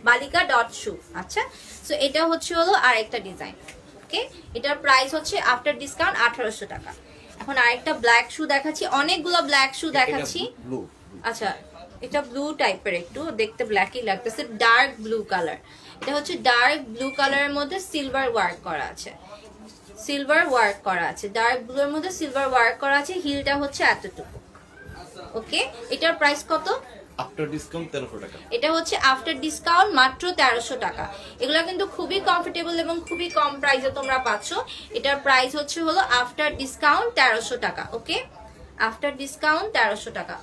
বালিকা.শু। আচ্ছা, সো এটা হচ্ছে হলো আরেকটা ডিজাইন। ওকে, এটার প্রাইস হচ্ছে আফটার ডিসকাউন্ট 1800 টাকা। এখন আরেকটা ব্ল্যাক শু দেখাচ্ছি, অনেকগুলো ব্ল্যাক শু দেখাচ্ছি। আচ্ছা, এটা ব্লু টাইপের, একটু দেখতে ব্ল্যাকই লাগতেছে, ডার্ক ব্লু কালার। এটা হচ্ছে ডার্ক ব্লু কালারের মধ্যে সিলভার ওয়ার্ক করা আছে, ডার্ক ব্লু এর মধ্যে সিলভার ওয়ার্ক করা আছে। হিলটা হচ্ছে এতটুকু। ওকে, এটার প্রাইস কত? আফটার ডিসকাউন্ট 1300 টাকা। এটা হচ্ছে আফটার ডিসকাউন্ট মাত্র 1300 টাকা। এগুলা কিন্তু খুবই কমফোর্টেবল এবং খুবই কম প্রাইসে তোমরা পাচ্ছ। এটার প্রাইস হচ্ছে হলো আফটার ডিসকাউন্ট 1300 টাকা। ওকে, আফটার ডিসকাউন্ট 1300 টাকা।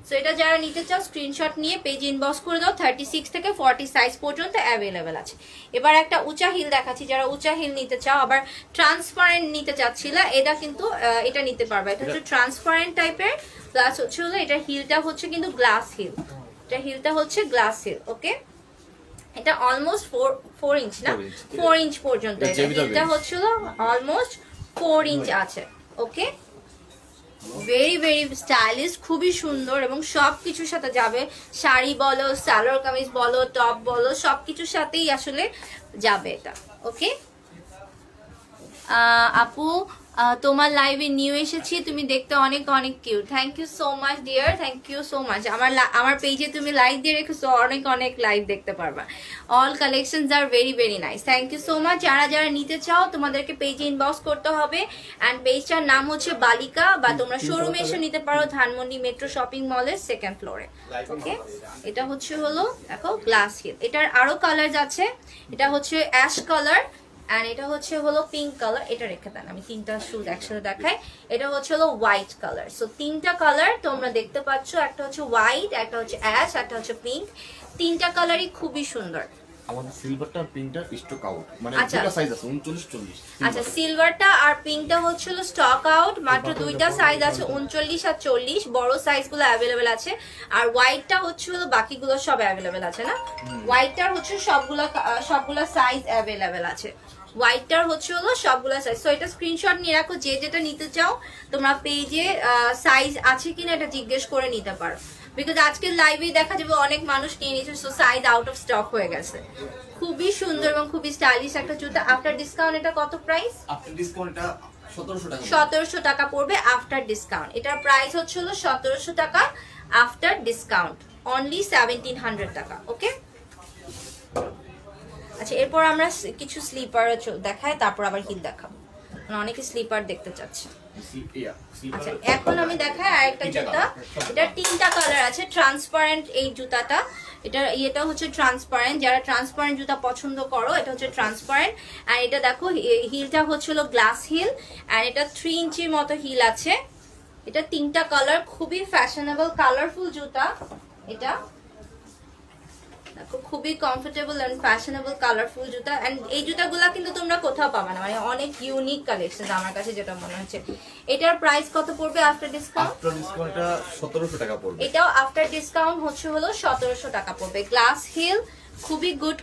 সো এটা যারা নিতে চাও স্ক্রিনশট নিয়ে পেজে ইনবক্স করে দাও। 36 থেকে 40 সাইজ পর্যন্ত অ্যাভেলেবেল আছে। এবার একটা উঁচা হিল দেখাচ্ছি, যারা উঁচা হিল নিতে চাও আবার ট্রান্সপারেন্ট নিতে চাচ্ছিলা, এটা কিন্তু এটা নিতে পারবে। এটা হচ্ছে ট্রান্সপারেন্ট টাইপের, প্লাস হচ্ছে হলো এটা হিলটা হচ্ছে কিন্তু গ্লাস হিল, এটা হিলটা হচ্ছে গ্লাস হিল। ওকে, এটা অলমোস্ট 4 ইঞ্চ না, 4 ইঞ্চ পর্যন্ত। এটা হচ্ছে হলো অলমোস্ট 4 ইঞ্চ আছে। ওকে, ভেরি স্টাইলিশ, খুবই সুন্দর এবং সবকিছুর সাথে যাবে। শাড়ি বলো, সালোয়ার কামিজ বলো, টপ বলো, সবকিছুর সাথেই আসলে যাবে এটা। ওকে আপু, তোমার লাইভে নিউ এসেছি, তুমি দেখতে অনেক cute. Thank you so much dear, thank you so much. আমার পেজে তুমি লাইক দিয়ে রেখেছো, অনেক লাইভ দেখতে পারবা। All collections are very nice, thank you so much. যারা নিতে চাও তোমাদেরকে পেজে ইনবক্স করতে হবে। অ্যান্ড পেজটার নাম হচ্ছে বালিকা, বা তোমরা শোরুমে এসে নিতে পারো ধানমন্ডি মেট্রো শপিং মলের 2nd ফ্লোরে। ওকে, এটা হচ্ছে হলো দেখো গ্লাস হিল। এটার আরো কালার আছে, এটা হচ্ছে অ্যাশ কালার, এন্ড এটা হচ্ছে হলো পিঙ্ক কালার। এটা রেখে দেন, আমি 3টা শুজ একসাথে দেখাই। এটা হচ্ছে হলো হোয়াইট কালার। সো 3টা কালার তোমরা দেখতে পাচ্ছ, একটা হচ্ছে হোয়াইট, একটা হচ্ছে অ্যাশ, একটা হচ্ছে পিঙ্ক। 3টা কালারই খুবই সুন্দর। আমাদের সিলভারটা আর পিঙ্কটা স্টক আউট, মানে দুটো সাইজ আছে 39 40। আচ্ছা, সিলভারটা আর পিঙ্কটা হচ্ছে হলো স্টক আউট, মাত্র 2টা সাইজ আছে 39 আর 40। বড় সাইজগুলো অ্যাভেলেবেল আছে। আর হোয়াইটটা হচ্ছে হলো বাকিগুলো সব অ্যাভেলেবেল আছে না, হোয়াইটটার হচ্ছে সবগুলা সাইজ অ্যাভেলেবেল আছে। হোয়াইটটার হচ্ছে হলো সবগুলা সাইজ। সো এটা স্ক্রিনশট নিয়ে রাখো, যেটা নিতে চাও তোমরা পেজে সাইজ আছে কিনা এটা জিজ্ঞেস করে নিতে পারো। বিকজ আজকের লাইভে দেখা যাবে অনেক মানুষ নিয়ে নিয়েছে, so size out of stock হয়ে গেছে। খুবই সুন্দর এবং খুবই স্টাইলিশ একটা জুতা। আফটার ডিসকাউন্ট এটা কত প্রাইস? আফটার ডিসকাউন্ট এটা 1700 টাকা। 1700 টাকা পড়বে আফটার ডিসকাউন্ট। এটার প্রাইস হচ্ছে হলো 1700 টাকা আফটার ডিসকাউন্ট, অনলি 1700 টাকা। ওকে, আচ্ছা এরপর আমরা কিছু স্লিপার দেখাই, তারপর আবার হিল দেখাবো, অনেকে স্লিপার দেখতে চাচ্ছে। আচ্ছা এখন আমি দেখাই আরেকটা জুতা। এটা 3টা কালার আছে, ট্রান্সপারেন্ট এই জুতাটা। এটা হচ্ছে ট্রান্সপারেন্ট, যারা ট্রান্সপারেন্ট জুতা পছন্দ করো এটা হচ্ছে ট্রান্সপারেন্ট। আর এটা দেখো হিলটা হচ্ছে হলো গ্লাস হিল, আর এটা 3 ইঞ্চির মতো হিল আছে। এটা 3টা কালার, খুবই ফ্যাশনেবল কালারফুল জুতা। এটা দেখো খুবই কমফোর্টেবল এন্ড ফ্যাশনেবল কালারফুল জুতা। এন্ড এই জুতাগুলা কিন্তু তোমরা কোথাও পাবে না, মানে অনেক ইউনিক কালেকশন আমার কাছে যেটা মনে হচ্ছে। এটার প্রাইস কত পড়বে আফটার ডিসকাউন্ট? আফটার ডিসকাউন্টটা 1700 টাকা পড়বে। এটাও আফটার ডিসকাউন্ট হচ্ছে হলো 1700 টাকা পড়বে। গ্লাস হিল খুবই গুড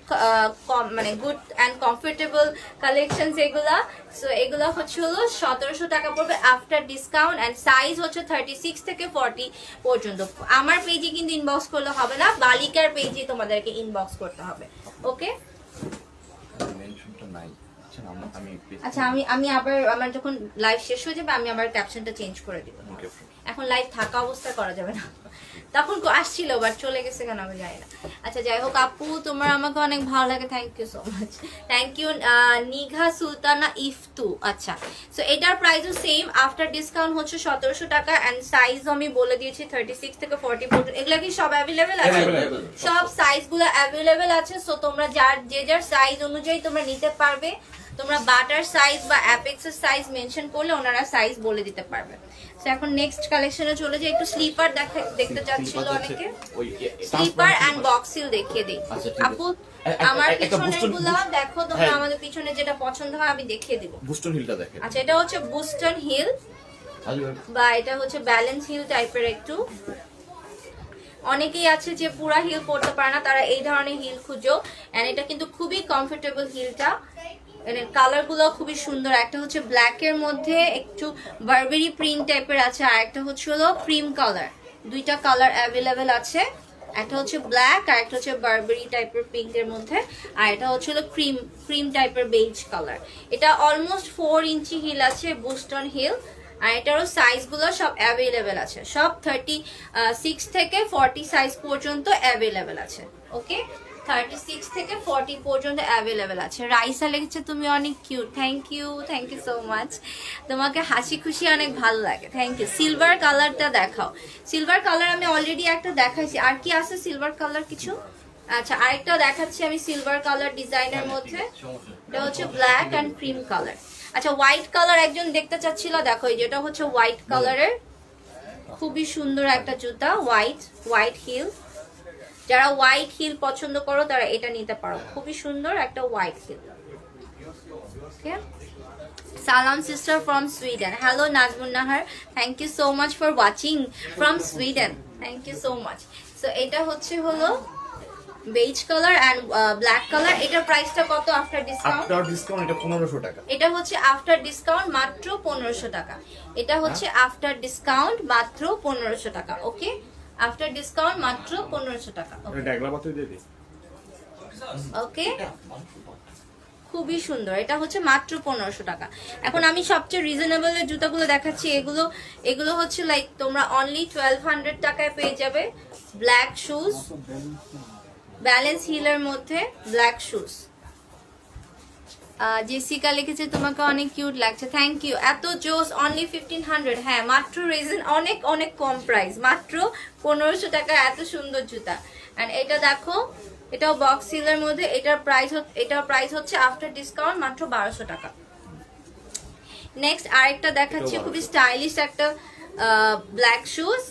মানে গুড অ্যান্ড কমফোর্টেবল কালেকশনস এগুলা। সো এগুলা হচ্ছে হলো 1700 টাকা পড়বে আফটার ডিসকাউন্ট, অ্যান্ড সাইজ হচ্ছে 36 থেকে 40 পর্যন্ত। আমার পেজে কিন্তু ইনবক্স করলে হবে না, বালিকার পেজে তোমাদেরকে ইনবক্স করতে হবে। ওকে, আচ্ছা আমি আবার আমার যখন লাইভ শেষ হয়ে যাবে আমি আবার ক্যাপশনটা চেঞ্জ করে দিব। এখন লাইভ থাকা অবস্থায় করা যাবে না, তখন আসছিল বাট চলে গেছে কেন আমি জানি না। আচ্ছা যাই হোক আপু, তোমার আমাকে অনেক ভালো লাগে, thank you so much, thank you. Nigha Sultana Iftu, আচ্ছা সো এটার প্রাইসও সেম, আফটার ডিসকাউন্ট হচ্ছে 1700 টাকা, অ্যান্ড সাইজ আমি বলে দিয়েছি 36 থেকে 40 পর্যন্ত। এগুলা কি সব অ্যাভেলেবেল আছে? সব সাইজগুলো অ্যাভেলেবেল আছে। সো তোমরা যার সাইজ অনুযায়ী তোমরা নিতে পারবে। তোমরা বাটার সাইজ বা অ্যাপেক্সের সাইজ মেনশন করলে ওনারা সাইজ বলে দিতে পারবে। সো এখন নেক্সট কালেকশনে চলে যাই, একটু স্লিপার দেখতে যাচ্ছিল অনেকে, স্লিপার এন্ড বক্সিল দেখিয়ে দেই। আপু আমার পিছনের গুলা দেখো তোমরা, আমাদের পিছনে যেটা পছন্দ হয় আমি দেখিয়ে দিব। বুস্টন হিলটা দেখেন। আচ্ছা এটা হচ্ছে বুস্টন হিল বা এটা হচ্ছে ব্যালেন্স হিল টাইপের একটু। অনেকেই আছে যে পুরা হিল পরতে পারে না, তারা এই ধরনের হিল খুঁজো, এন্ড এটা কিন্তু খুবই কমফোর্টেবল হিলটা। এর কালার গুলো খুবই সুন্দর, একটা হচ্ছে ব্ল্যাক এর মধ্যে একটু বারবেরি প্রিন্ট টাইপের আছে, আর একটা হচ্ছে হলো ক্রিম কালার। দুইটা কালার অ্যাভেলেবেল আছে, একটা হচ্ছে ব্ল্যাক আর একটা হচ্ছে বারবেরি টাইপের পিঙ্ক এর মধ্যে, আর এটা হচ্ছে হলো ক্রিম টাইপের বেজ কালার। এটা অলমোস্ট 4 ইঞ্চি হিল আছে, বুস্টন হিল, আর এটারও সাইজগুলো সব অ্যাভেলেবেল আছে, সব 36 থেকে 40 সাইজ পর্যন্ত অ্যাভেলেবেল আছে। ওকে, 36 থেকে 40 পর্যন্ত অ্যাভেলেবেল আছে। রাইসা লেগেছে তুমি অনেক cute, thank you so much. তোমাকে হাসি খুশি অনেক ভালো লাগে, থ্যাংক ইউ। সিলভার কালারটা দেখাও। সিলভার কালার আমি অলরেডি একটা দেখাইছি, আর কি আছে সিলভার কালার কিছু? আচ্ছা আরেকটা দেখাচ্ছি আমি সিলভার কালার ডিজাইনের মধ্যে, এটা হচ্ছে ব্ল্যাক অ্যান্ড ক্রিম কালার। আচ্ছা হোয়াইট কালার একজন দেখতে চাচ্ছিল, দেখো এই যেটা হচ্ছে হোয়াইট কালারের, খুবই সুন্দর একটা জুতা, হোয়াইট হিল। যারা হোয়াইট হিল পছন্দ করো তারা এটা নিতে পারো, খুবই সুন্দর একটা হোয়াইট হিল। ওকে, সালাম sister from Sweden, hello Nazmun Nahar, thank you so much for watching from Sweden, thank you so much. So এটা হচ্ছে হলো beige colour and black colour. এটার প্রাইসটা কত আফটার ডিসকাউন্ট? আফটার ডিসকাউন্ট এটা 1500 টাকা। এটা হচ্ছে আফটার ডিসকাউন্ট মাত্র 1500 টাকা। এটা হচ্ছে আফটার ডিসকাউন্ট মাত্র 1500 টাকা। ওকে, আফটার ডিসকাউন্ট মাত্র 1500 টাকা। ওকে, খুবই সুন্দর, এটা হচ্ছে মাত্র 1500 টাকা। এখন আমি সবচেয়ে রিজনেবল এর জুতাগুলো দেখাচ্ছি, এগুলো হচ্ছে লাইক তোমরা অনলি 1200 টাকায় পেয়ে যাবে। ব্ল্যাক শুজ, ব্যালেন্স হিলের মধ্যে ব্ল্যাক শুজ। জেসিকা লিখেছে তোমাকে অনেক কিউট লাগছে, থ্যাংক ইউ। এত জোস, অনলি 1500। হ্যাঁ মাত্র রিজন, অনেক কম প্রাইস, মাত্র 1500 টাকা এত সুন্দর জুতা। এন্ড এটা দেখো, এটাও বক্স সিলের মধ্যে, এটার প্রাইস হচ্ছে আফটার ডিসকাউন্ট মাত্র 1200 টাকা। নেক্সট আরেকটা দেখাচ্ছি, খুবই স্টাইলিশ একটা ব্ল্যাক শুজ।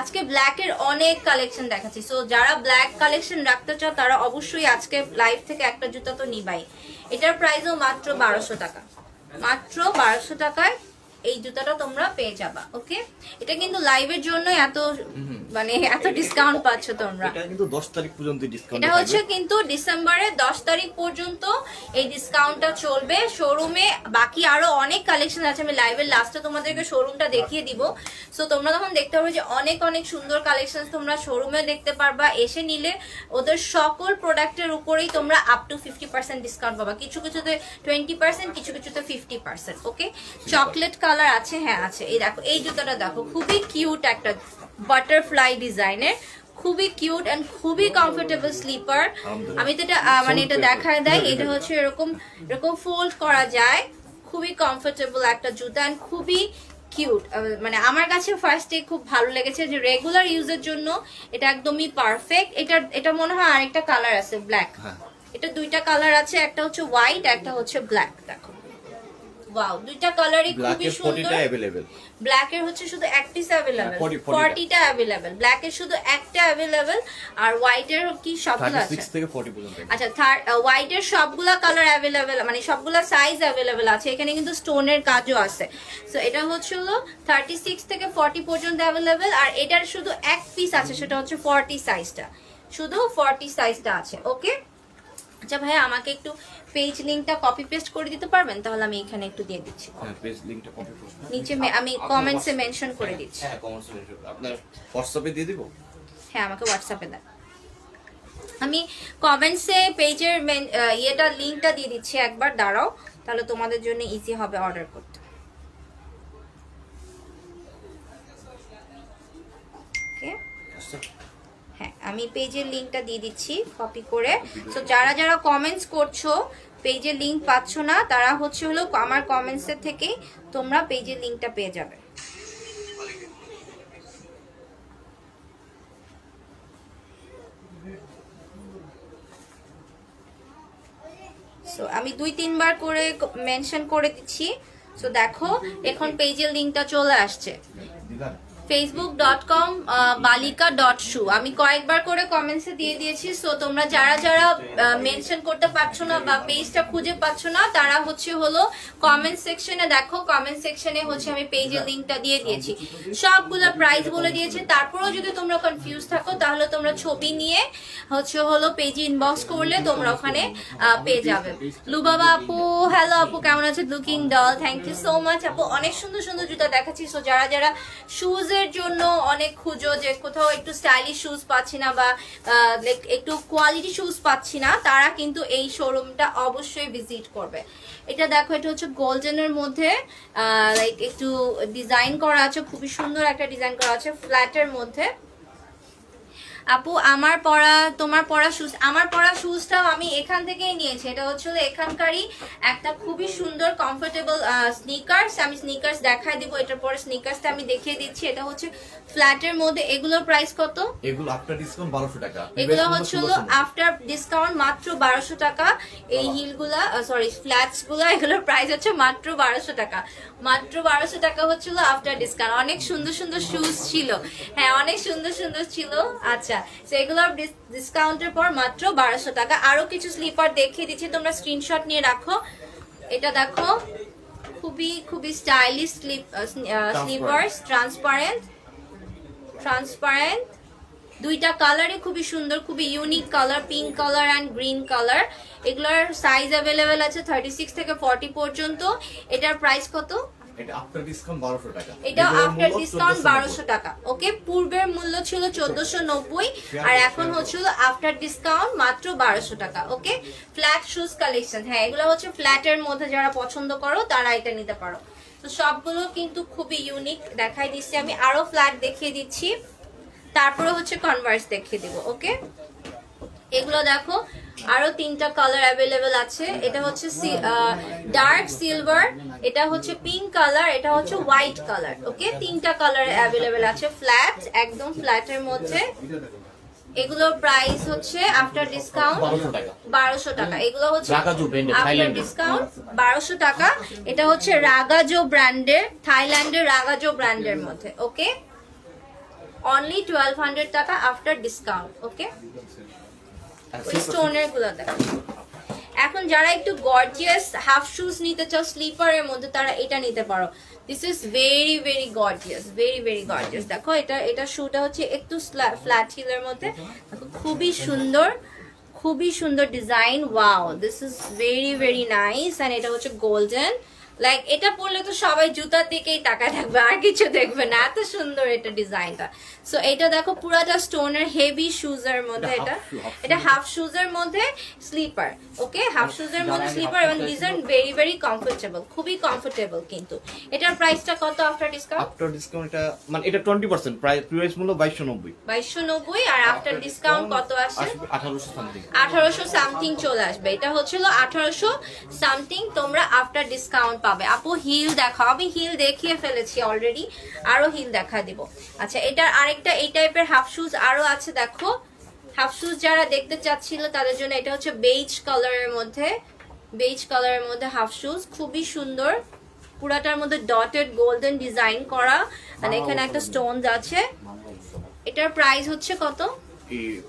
আজকে ব্ল্যাক এর অনেক কালেকশন দেখাচ্ছি, সো যারা ব্ল্যাক কালেকশন রাখতে চাও তারা অবশ্যই আজকে লাইভ থেকে একটা জুতা তো নিবাই। এটার প্রাইসও মাত্র 1200 টাকা, মাত্র 1200 টাকায় এই জুতাটা তোমরা পেয়ে যাবা। ওকে, এটা কিন্তু লাইভের জন্য এত এত ডিসকাউন্ট পাচ্ছ তোমরা। এটা কিন্তু 10 তারিখ পর্যন্ত ডিসকাউন্ট, এটা হচ্ছে কিন্তু ডিসেম্বরের 10 তারিখ পর্যন্ত এই ডিসকাউন্টটা চলবে। শোরুমে বাকি আরো অনেক কালেকশন আছে, আমি লাইভের লাস্টে তোমাদেরকে শোরুমটা দেখিয়ে দিব। সো তোমরা তখন দেখতে পারবে যে অনেক সুন্দর কালেকশন তোমরা শোরুমে দেখতে পারবা। এসে নিলে ওদের সকল প্রোডাক্টের উপরেই তোমরা আপ টু 50% ডিসকাউন্ট পাবা, কিছু কিছুতে 20%, কিছু কিছুতে 50%। ওকে, চকলেট কালার আছে, হ্যাঁ আছে। এই দেখো, এই জুতাটা দেখো, খুবই কিউট একটা বাটারফ্লাই ডিজাইনের, খুবই কিউট এন্ড খুবই কমফোর্টেবল স্লিপার। আমি তো এটা এটা দেখায় দেয়, এটা হচ্ছে এরকম ফোল্ড করা যায়, খুবই কমফোর্টেবল একটা জুতা এন্ড খুবই কিউট। আমার কাছে ফার্স্টে খুব ভালো লেগেছে যে রেগুলার ইউজের জন্য এটা একদমই পারফেক্ট। এটা মনে হয় আরেকটা কালার আছে ব্ল্যাক, এটা দুইটা কালার আছে, একটা হচ্ছে হোয়াইট, একটা হচ্ছে ব্ল্যাক। দেখো ওয়াও, দুইটা কালারই খুবই সুন্দর। ব্ল্যাক এর হচ্ছে শুধু এক পিস अवेलेबल, 40টা अवेलेबल, ব্ল্যাক এর শুধু একটা अवेलेबल, আর হোয়াইট এর কি সবগুলো আছে 36 থেকে 40 পর্যন্ত। আচ্ছা, হোয়াইট এর সবগুলা কালার अवेलेबल, সবগুলা সাইজ अवेलेबल আছে। এখানে কিন্তু স্টোনের কাজও আছে। সো এটা হচ্ছে হলো 36 থেকে 40 পর্যন্ত अवेलेबल, আর এটার শুধু এক পিস আছে, সেটা হচ্ছে 40 সাইজটা। শুধু 40 সাইজটা আছে। ওকে, আচ্ছা ভাইয়া আমাকে একটু পেজ লিংকটা কপি পেস্ট করে দিতে পারবেন? তাহলে আমি এখানে একটু দিয়ে দিচ্ছি। হ্যাঁ, পেজ লিংকটা কপি করুন। নিচে আমি কমেন্টসে মেনশন করে দিচ্ছি। হ্যাঁ, কমেন্টসে মেনশন আপনার হোয়াটসঅ্যাপে দিয়ে দিব। হ্যাঁ, আমাকে হোয়াটসঅ্যাপে দেন। আমি কমেন্টসে পেজের ইয়েটা লিংকটা দিয়ে দিচ্ছি, একবার দাঁড়াও, তাহলে তোমাদের জন্য ইজি হবে অর্ডার করতে। ওকে, হ্যাঁ আমি পেজের লিংকটা দিয়ে দিচ্ছি কপি করে। তো যারা যারা কমেন্টস করছো পেজের লিংক পাচ্ছ না, তারা হলো আমার কমেন্টসের থেকেই তোমরা পেজের লিংকটা পেয়ে যাবে। সো আমি 2-3 বার করে মেনশন করে দিচ্ছি। সো দেখো এখন পেজের লিংকটা চলে আসছে, facebook.com balika.shu। আমি কয়েকবার করে কমেন্টসে দিয়ে দিয়েছি। সো তোমরা যারা যারা মেনশন করতে পারছো না বা পেজটা খুঁজে পাচ্ছ না, তারা হলো কমেন্ট সেকশনে দেখো, কমেন্ট সেকশনে আমি পেজের লিংকটা দিয়ে দিয়েছি, সবগুলো প্রাইস বলে দিয়েছি। তারপরেও যদি তোমরা কনফিউজ থাকো তাহলে তোমরা ছবি নিয়ে হলো পেজে ইনবক্স করলে তোমরা ওখানে পেয়ে যাবে। লুবাবা আপু, হ্যালো আপু, কেমন আছো? Looking doll, thank you so much আপু। অনেক সুন্দর সুন্দর জুতা দেখাচ্ছি। সো যারা যারা শুজ এর জন্য অনেক খুঁজো যে কোথাও একটু স্টাইলিশ শুজ পাচ্ছি না বা একটু কোয়ালিটি শুজ পাচ্ছি না, তারা কিন্তু এই শোরুমটা অবশ্যই ভিজিট করবে। এটা দেখো, এটা হচ্ছে গোল্ডেনের মধ্যে লাইক একটু ডিজাইন করা আছে, খুবই সুন্দর একটা ডিজাইন করা আছে ফ্ল্যাটের মধ্যে। আপু আমার পরা তোমার পরা শুজ, আমার পরা শুজটাও আমি এখান থেকেই নিয়েছি। এটা হচ্ছে এখানকারই একটা খুবই সুন্দর কমফোর্টেবল স্নিকার্স। আমি স্নিকার্স দেখাই দিব, এটার পরে স্নিকার্সটা আমি দেখিয়ে দিচ্ছি। এটা হচ্ছে ফ্ল্যাটের মধ্যে। এগুলোর প্রাইস কত? এগুলো আফটার ডিসকাউন্ট 1200 টাকা। এগুলো হচ্ছে আফটার ডিসকাউন্ট মাত্র 1200 টাকা। এই হিলগুলা সরি ফ্ল্যাটস গুলা, এগুলোর প্রাইস হচ্ছে মাত্র 1200 টাকা। মাত্র 1200 টাকা হচ্ছিল আফটার ডিসকাউন্ট। অনেক সুন্দর সুন্দর শুজ ছিল, হ্যাঁ অনেক সুন্দর সুন্দর ছিল। আচ্ছা, এগুলোর ডিসকাউন্টের পর মাত্র 1200 টাকা। আরো কিছু স্লিপার দেখিয়ে দিচ্ছি, তোমরা স্ক্রিনশট নিয়ে রাখো। এটা দেখো, খুবই খুবই স্টাইলিশ স্লিপার্স, ট্রান্সপারেন্ট, দুইটা কালারে খুবই সুন্দর, খুবই unique colour, pink colour and green colour. এগুলোর সাইজ অ্যাভেলেবেল আছে 36 থেকে 40 পর্যন্ত। এটার প্রাইস কত? এটা আফটার ডিসকাউন্ট 1200 টাকা। এটা আফটার ডিসকাউন্ট 1200 টাকা। ওকে, পূর্বের মূল্য ছিল 1490 আর এখন হচ্ছে আফটার ডিসকাউন্ট মাত্র 1200 টাকা। ওকে, ফ্ল্যাট শুজ কালেকশন, হ্যাঁ এগুলো হচ্ছে ফ্ল্যাটের মধ্যে যারা পছন্দ করো তারা এটা নিতে পারো। তো সবগুলো কিন্তু খুবই ইউনিক দেখাই দিচ্ছি আমি। আরো ফ্ল্যাট দেখিয়ে দিচ্ছি, তারপরে হচ্ছে কনভার্স দেখিয়ে দিব। ওকে, এগুলো দেখো আরো 3টা কালার অ্যাভেলেবেল আছে। এটা হচ্ছে ডার্ক সিলভার, এটা হচ্ছে পিঙ্ক কালার, এটা হচ্ছে হোয়াইট কালার। ওকে, 3টা কালার অ্যাভেলেবেল আছে, ফ্ল্যাট একদম ফ্ল্যাটের মধ্যে। এগুলোর প্রাইস হচ্ছে আফটার ডিসকাউন্ট 1200 টাকা। এগুলো হচ্ছে আফটার ডিসকাউন্ট 1200 টাকা। এটা হচ্ছে রাগাজো ব্র্যান্ডের, থাইল্যান্ডের রাগাজো ব্র্যান্ডের মধ্যে। ওকে, অনলি 1200 টাকা আফটার ডিসকাউন্ট। ওকে, স্টোনের গুলো দেখো। এখন যারা একটু গর্জিয়াস হাফ শুজ নিতে চাও স্লিপারের মধ্যে, তারা এটা নিতে পারো। This is very very gorgeous, very very gorgeous. দেখো এটা শুটা হচ্ছে একটু ফ্ল্যাট হিলের মধ্যে, খুবই সুন্দর, খুবই সুন্দর design. Wow, this is very very nice. And এটা হচ্ছে গোল্ডেন, লাইক এটা পরলে তো সবাই জুতার দিকেই তাকায় থাকবে, আর কিছু দেখবে না, এত সুন্দর এটা ডিজাইনটা। সো এটা দেখো পুরাটা স্টোনের হেভি শুজের মধ্যে, এটা হাফ শুজের মধ্যে স্লিপার। ওকে, হাফ শুজের মধ্যে স্লিপার এবং this R very very comfortable, খুবই কমফোর্টেবল। কিন্তু এটার প্রাইসটা কত আফটার ডিসকাউন্ট? আফটার ডিসকাউন্ট এটা মানে এটা 20% প্রাইস মূল্য 2290 আর আফটার ডিসকাউন্ট কত আসে? 1800 সামথিং, 1800 সামথিং চলে আসবে। এটা হচ্ছিল 1800 সামথিং, তোমরা আফটার ডিসকাউন্ট পাবে। আপু হিল দেখাও, আমি হিল দেখিয়ে ফেলেছি অলরেডি, আরো হিল দেখা দিব। আচ্ছা, এটার আরেকটা এই টাইপের হাফ শুজ আরো আছে, দেখো হাফ শুজ যারা দেখতে চাচ্ছিল তাদের জন্য। এটা হচ্ছে বেজ কালারের মধ্যে, বেজ কালারের মধ্যে হাফ শুজ, খুবই সুন্দর, পুরাটার মধ্যে ডটেড গোল্ডেন ডিজাইন করা, আর এখানে একটা স্টোনস আছে। এটার প্রাইস হচ্ছে কত?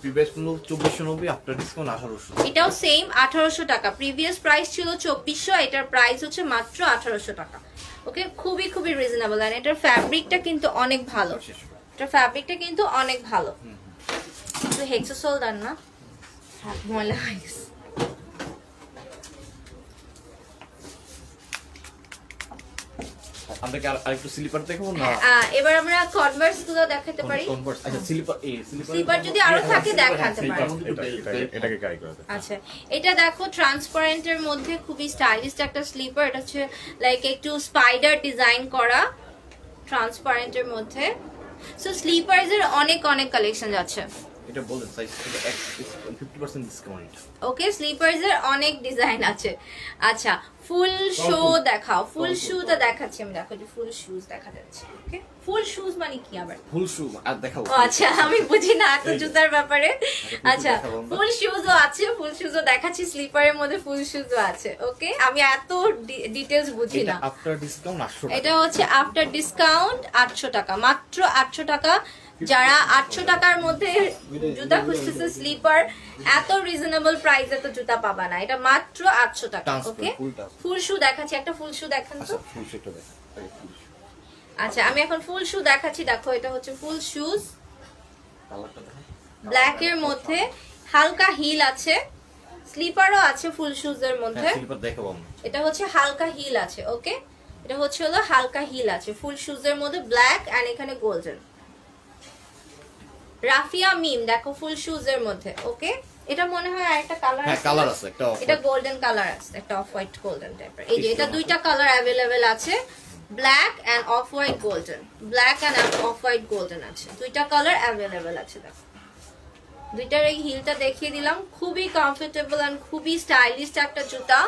প্রিভিয়াস মূল্য 2490, আফটার ডিসকাউন্ট 1800। এটাও সেম 1800 টাকা। প্রিভিয়াস প্রাইস ছিল 2400, এটার প্রাইস হচ্ছে মাত্র 1800 টাকা। ওকে, খুবই খুবই রিজনেবল। আর এটার ফ্যাব্রিকটা কিন্তু অনেক ভালো, এটার ফ্যাব্রিকটা কিন্তু অনেক ভালো। একটু হেক্সোসোল দেন না, হাত ময়লা হয়ে গেছে। আমরা কি আরেকটু স্লিপার দেখাবো না? এবার আমরা কনভার্স গুলো দেখাতে পারি। কনভার্স, আচ্ছা স্লিপার যদি আরো থাকে দেখাতে পারি। এটাকে গাই করে। আচ্ছা, এটা দেখো ট্রান্সপারেন্টের মধ্যে খুবই স্টাইলিশ একটা স্লিপার। এটা হচ্ছে লাইক একটু স্পাইডার ডিজাইন করা ট্রান্সপারেন্টের মধ্যে। সো স্লিপারস এর অনেক অনেক কালেকশন আছে। এটা বলেন সাইজ, এটা 50% ডিসকাউন্ট। ওকে, স্লিপারস এর অনেক ডিজাইন আছে। আচ্ছা, ফুল শো দেখাও। ফুল শুটা দেখাচ্ছি আমি, দেখো যে ফুল শুজ দেখা যাচ্ছে। ওকে, ফুল শুজ মানে কি আবার? ফুল শু আর দেখাবো। আচ্ছা, আমি বুঝি না এত জুতার ব্যাপারে। আচ্ছা, ফুল শুজও আছে, ফুল শুজও দেখাচ্ছি। স্লিপারের মধ্যে ফুল শুজও আছে। ওকে, আমি এত ডিটেইলস বুঝি না। আফটার ডিসকাউন্ট 800 টাকা। এটা হচ্ছে আফটার ডিসকাউন্ট 800 টাকা, মাত্র 800 টাকা। যারা 800 টাকার মধ্যে জুতা খুঁজতেছে স্লিপার, এত রিজনেবল প্রাইসে তো জুতা পাবা না। এটা মাত্র 800 টাকা। ওকে, ফুল শু দেখাচ্ছি, একটা ফুল শু দেখান তো। ফুল শুটা দেখ। আচ্ছা, আমি এখন ফুল শু দেখাচ্ছি। দেখো, এটা হচ্ছে ফুল শুজ, কালারটা দেখো। ব্ল্যাক এর মধ্যে হালকা হিল আছে, স্লিপারও আছে ফুল শুজ এর মধ্যে। স্লিপার দেখাবো আমরা। এটা হচ্ছে হালকা হিল আছে। ওকে, এটা হচ্ছে হলো হালকা হিল আছে ফুল শুজ এর মধ্যে, ব্ল্যাক এন্ড এখানে গোল্ডেন। রাফিয়া মিম দেখো ফুল শুজ এর মধ্যে। ওকে, এটা মনে হয় আরেকটা কালার আছে। হ্যাঁ, কালার আছে একটা। এটা গোল্ডেন কালার আছে, একটা অফ হোয়াইট গোল্ডেন টাইপের। এই যে এটা দুইটা কালার अवेलेबल আছে, black end off white golden. Black end off white golden আছে, দুইটা কালার अवेलेबल আছে। দেখো, দুইটার এই হিলটা দেখিয়ে দিলাম। খুবই কমফোর্টেবল এন্ড খুবই স্টাইলিশ একটা জুতা।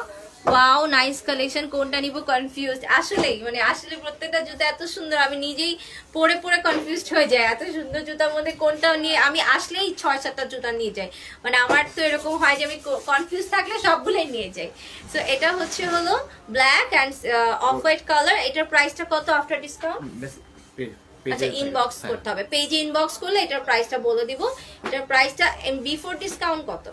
Wow, nice collection. কোনটা নিব কনফিউজড আসলেই, মানে আসলে প্রত্যেকটা জুতা এত সুন্দর, আমি নিজেই পরে পরে কনফিউজড হয়ে যাই। এত সুন্দর জুতার মধ্যে কোনটা নিয়ে আমি আসলেই 6-7টা জুতা নিয়ে যাই। মানে আমার তো এরকম হয় যে আমি কনফিউজ থাকলে সবগুলোই নিয়ে যাই। সো এটা হচ্ছে হলো black end off white colour. এটার প্রাইসটা কত আফটার ডিসকাউন্ট? আচ্ছা, ইনবক্স করতে হবে। পেজে ইনবক্স করলে এটার প্রাইসটা বলে দিব। এটার প্রাইসটা বিফোর ডিসকাউন্ট কত?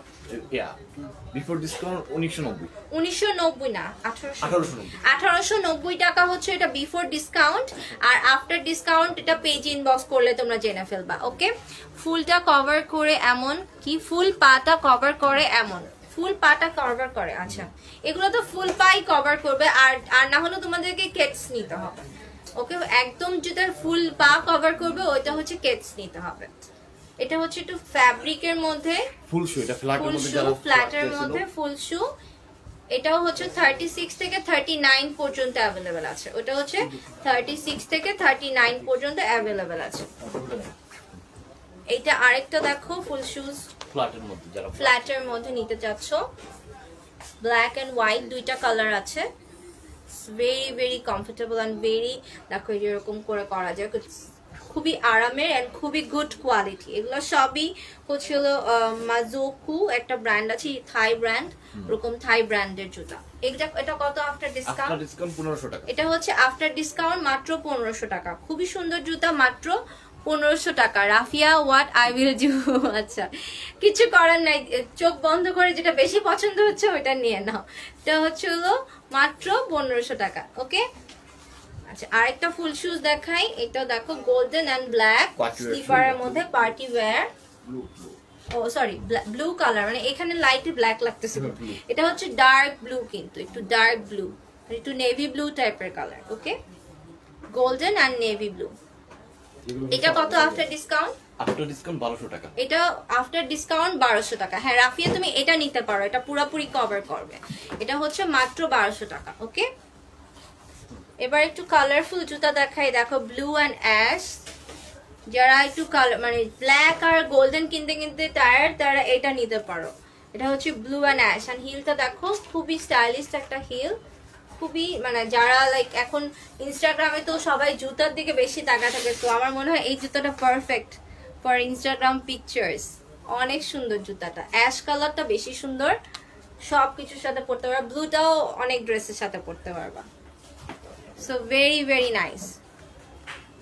Before discount 1990। 1990 না, 1890। 1890 টাকা হচ্ছে এটা বিফোর ডিসকাউন্ট। আর আফটার ডিসকাউন্ট এটা পেজে ইনবক্স করলে তোমরা জেনে ফেলবা। ওকে, ফুলটা কভার করে এমন কি, ফুল পাটা কভার করে এমন, ফুল পাটা কভার করে। আচ্ছা, এগুলো তো ফুল পাই কভার করবে, আর না হলে তোমাদেরকে কেটস নিতে হবে। ওকে, একদম যেটা ফুল পা কভার করবে ওইটা হচ্ছে কেটস নিতে হবে। এটা হচ্ছে একটু ফ্যাব্রিকের মধ্যে ফুল শু, এটা ফ্ল্যাটের মধ্যে যারা ফ্ল্যাটের মধ্যে ফুল শু। এটাও হচ্ছে 36 থেকে 39 পর্যন্ত अवेलेबल আছে। ওটা হচ্ছে 36 থেকে 39 পর্যন্ত अवेलेबल আছে। এইটা আরেকটা দেখো ফুল শুজ ফ্ল্যাটের মধ্যে, যারা ফ্ল্যাটের মধ্যে নিতে চাচ্ছ, ব্ল্যাক এন্ড হোয়াইট দুইটা কালার আছে। Very very comfortable and very, দেখো এরকম করে করা যায়, খুবই আরামের এন্ড খুবই গুড কোয়ালিটি। এগুলো সবই হচ্ছে মাজোকু একটা ব্র্যান্ড আছে, থাই ব্র্যান্ড, এরকম থাই ব্র্যান্ডের জুতা। এটা কত আফটার ডিসকাউন্ট? আফটার ডিসকাউন্ট 1500 টাকা। এটা হচ্ছে আফটার ডিসকাউন্ট মাত্র 1500 টাকা। খুবই সুন্দর জুতা, মাত্র 1500 টাকা। Rafia, what I will do. আচ্ছা, কিছু করার নাই, চোখ বন্ধ করে যেটা বেশি পছন্দ হচ্ছে ওইটা নিয়ে নাও। এটা হচ্ছে হলো মাত্র 1500 টাকা। ওকে, আচ্ছা, আরেকটা ফুল শুজ দেখাই। এটা দেখো গোল্ডেন এন্ড ব্ল্যাক স্লিপারের মধ্যে, পার্টি ওয়্যার। ও সরি, ব্লু কালার, মানে এখানে লাইটে ব্ল্যাক লাগতেছে। এটা হচ্ছে ডার্ক ব্লু, কিন্তু একটু ডার্ক ব্লু, একটু নেভি ব্লু টাইপের colour. Okay, golden and navy blue. এটা কত আফটার ডিসকাউন্ট? আফটার ডিসকাউন্ট 1200 টাকা। এটা আফটার ডিসকাউন্ট 1200 টাকা। হ্যাঁ রাফিয়া, তুমি এটা নিতে পারো, এটা পুরোপুরি কভার করবে। এটা হচ্ছে মাত্র 1200 টাকা। ওকে, এবার একটু কালারফুল জুতা দেখাই। দেখো ব্লু এন্ড অ্যাশ, যারা একটু কালার মানে ব্ল্যাক আর গোল্ডেন কিনতে কিনতে টায়ার্ড, তারা এটা নিতে পারো। এটা হচ্ছে ব্লু এন্ড অ্যাশ। এন্ড হিলটা দেখো, খুবই স্টাইলিশ একটা হিল। খুবই মানে যারা লাইক এখন ইনস্টাগ্রামে তো সবাই জুতার দিকে বেশি তাকা থাকে, তো আমার মনে হয় এই জুতাটা পারফেক্ট ফর ইনস্টাগ্রাম পিকচার্স। অনেক সুন্দর জুতাটা, অ্যাশ কালারটা বেশি সুন্দর, সব কিছুর সাথে পরতে পারবা। ব্লুটাও অনেক ড্রেসের সাথে পরতে পারবা। So very very nice.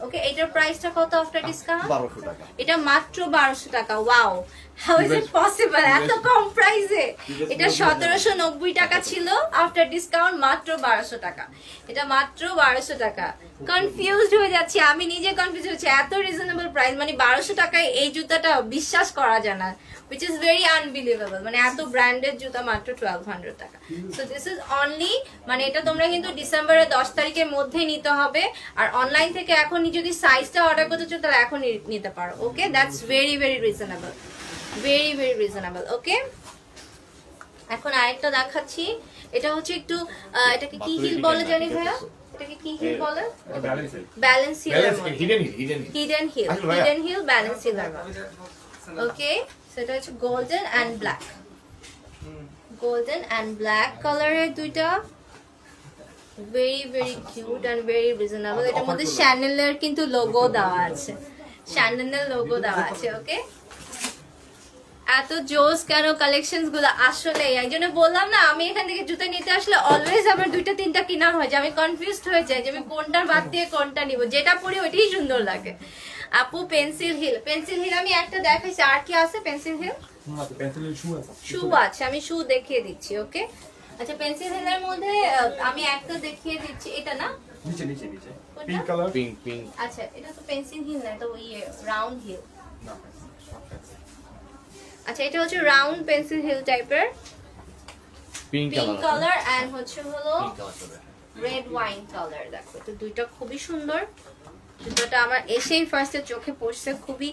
Okay, এটার প্রাইসটা কত আফটার ডিসকাউন্ট? 1200 টাকা। এটা মাত্র 1200 টাকা। Wow, how is it possible এত কম প্রাইসে? এটা 1790 টাকা ছিল, আফটার ডিসকাউন্ট মাত্র 1200 টাকা। এটা মাত্র 1200 টাকা। কনফিউজড হয়ে যাচ্ছি, আমি নিজে কনফিউজ হচ্ছি, এত রিজনেবল প্রাইস, মানে 1200 টাকায় এই জুতাটা বিশ্বাস করা যায় না, which is very unbelievable। মানে এত ব্র্যান্ডেড জুতা মাত্র 1200 টাকা। সো দিস ইজ অনলি, মানে এটা তোমরা কিন্তু ডিসেম্বরের 10 তারিখের মধ্যেই নিতে হবে। আর অনলাইন থেকে এখন যদি সাইজটা অর্ডার করতে চাও তাহলে এখন নিতে পারো। Okay, that's very very reasonable, very very reasonable. Okay, এখন আরেকটা দেখাচ্ছি। এটা হচ্ছে একটু এটাকে কি হিল বলে জানি ভাইয়া? এটাকে কি হিল বলে? Balance heel, hidden heel, hidden heel, balance heel. Okay, সেটা হচ্ছে golden and black, golden and black কালারের দুইটা, very very cute and very reasonable. এটার মধ্যে শ্যানেলের কিন্তু লোগো দেওয়া আছে, শ্যানেলের লোগো দেওয়া আছে। ওকে, এত জোস কেন কালেকশনস গুলো, আসলে এই জন্য বললাম না, আমি এখান থেকে জুতা নিতে আসলে অলওয়েজ আমার 2টা-3টা কেনা হয় যে আমি কনফিউজড হয়ে যাই যে আমি কোনটার বাদ দিয়ে কোনটা নিব, যেটা পরি ওইটাই সুন্দর লাগে। আপু পেন্সিল হিল, পেন্সিল হিল আমি একটা দেখাইছি, আর কি আছে? পেন্সিল হিল শু আছে, আমি শু দেখিয়ে দিচ্ছি। ওকে, আচ্ছা পেন্সিল হিলের মধ্যে আমি একটা দেখিয়ে দিচ্ছি, এটা না নিচে নিচে নিচে পিঙ্ক কালার, পিঙ্ক পিঙ্ক। আচ্ছা এটা তো পেন্সিল হিল না, তো ওই রাউন্ড হিল। আচ্ছা এটা হচ্ছে রাউন্ড পেন্সিল হিল টাইপের, পিঙ্ক কালার এন্ড হচ্ছে হলো রেড ওয়াইন কালার। দেখো তো দুইটা খুবই সুন্দর। জুতোটা আমার এসেই ফার্স্টে চোখে পড়ছে, খুবই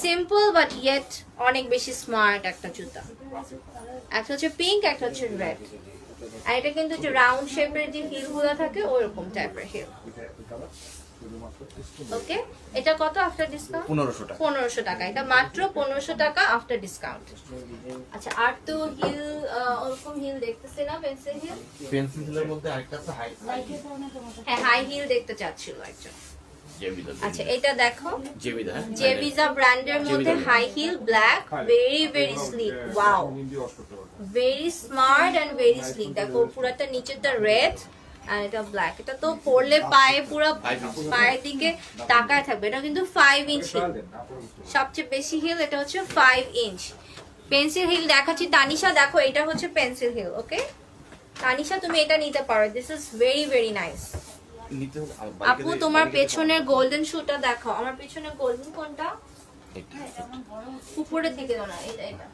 সিম্পল বাট ইয়েট অনেক বেশি স্মার্ট একটা জুতা। একটা হচ্ছে পিঙ্ক, একটা হচ্ছে রেড। আর এটা কিন্তু যে রাউন্ড শেপের যে হিল গুলো থাকে ওরকম টাইপের হিল। ওকে, এটা কত আফটার ডিসকাউন্ট? 1500 টাকা। 1500 টাকা, এটা মাত্র 1500 টাকা আফটার ডিসকাউন্ট। আচ্ছা আর তো হিল ওরকম হিল দেখতেছি না, পেন্সিল হিল। পেন্সিল হিলের মধ্যে আরেকটা আছে হাই, হ্যাঁ হাই হিল দেখতে চাচ্ছিল একজন। আচ্ছা এটা দেখো, জেভিজা ব্র্যান্ডের মধ্যে high heel black, very very sleek, wow, very smart and very sleek. দেখো পুরোটা নিচেরটা রেড আর এটা ব্ল্যাক। এটা তো পরলে পায়ে পুরো পায়ের দিকে তাকায় থাকবে। এটা কিন্তু 5 ইঞ্চ হিল, সবচেয়ে বেশি হিল এটা হচ্ছে 5 ইঞ্চ। পেন্সিল হিল দেখাচ্ছি, তানিশা দেখো এটা হচ্ছে পেন্সিল হিল। ওকে তানিশা তুমি এটা নিতে পারো, this is very very nice. আপু তোমার পেছনের গোল্ডেন শুটা দেখো, আমার পেছনের গোল্ডেন কোনটা? উপরের দিকে না, এটা এটা।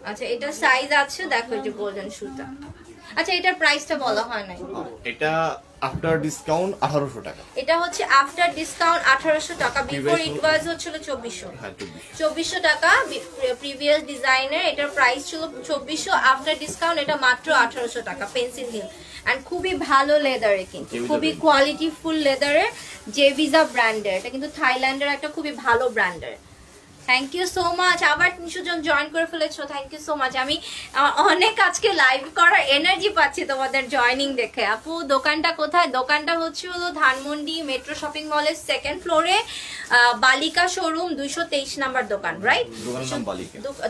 আচ্ছা এটা সাইজ আছে, দেখো এই যে গোল্ডেন শুটা। আচ্ছা এটার প্রাইসটা বলা হয় নাই। এটা আফটার ডিসকাউন্ট 1800 টাকা। এটা হচ্ছে আফটার ডিসকাউন্ট 1800 টাকা, বিফোর ইট ওয়াজ হচ্ছিল 2400। হ্যাঁ 2400 টাকা প্রিভিয়াস ডিজাইনের, এটার প্রাইস ছিল 2400, আফটার ডিসকাউন্ট এটা মাত্র 1800 টাকা। পেন্সিল হিল এন্ড খুবই ভালো লেদারে, কিন্তু খুবই কোয়ালিটি ফুল লেদারের, জেভিজা ব্র্যান্ডের। এটা কিন্তু থাইল্যান্ডের একটা খুবই ভালো ব্র্যান্ডের। থ্যাংক ইউ সো মাচ, আবার 300 জন জয়েন করে ফেলেছো, থ্যাংক ইউ সো মাচ। আমি অনেক আজকে লাইভ করার এনার্জি পাচ্ছি তোমাদের জয়েনিং দেখে। আপু দোকানটা কোথায়? দোকানটা হচ্ছে হলো ধানমন্ডি মেট্রো শপিং মলের 2nd ফ্লোরে, বালিকা শোরুম 223 নাম্বার দোকান, রাইট?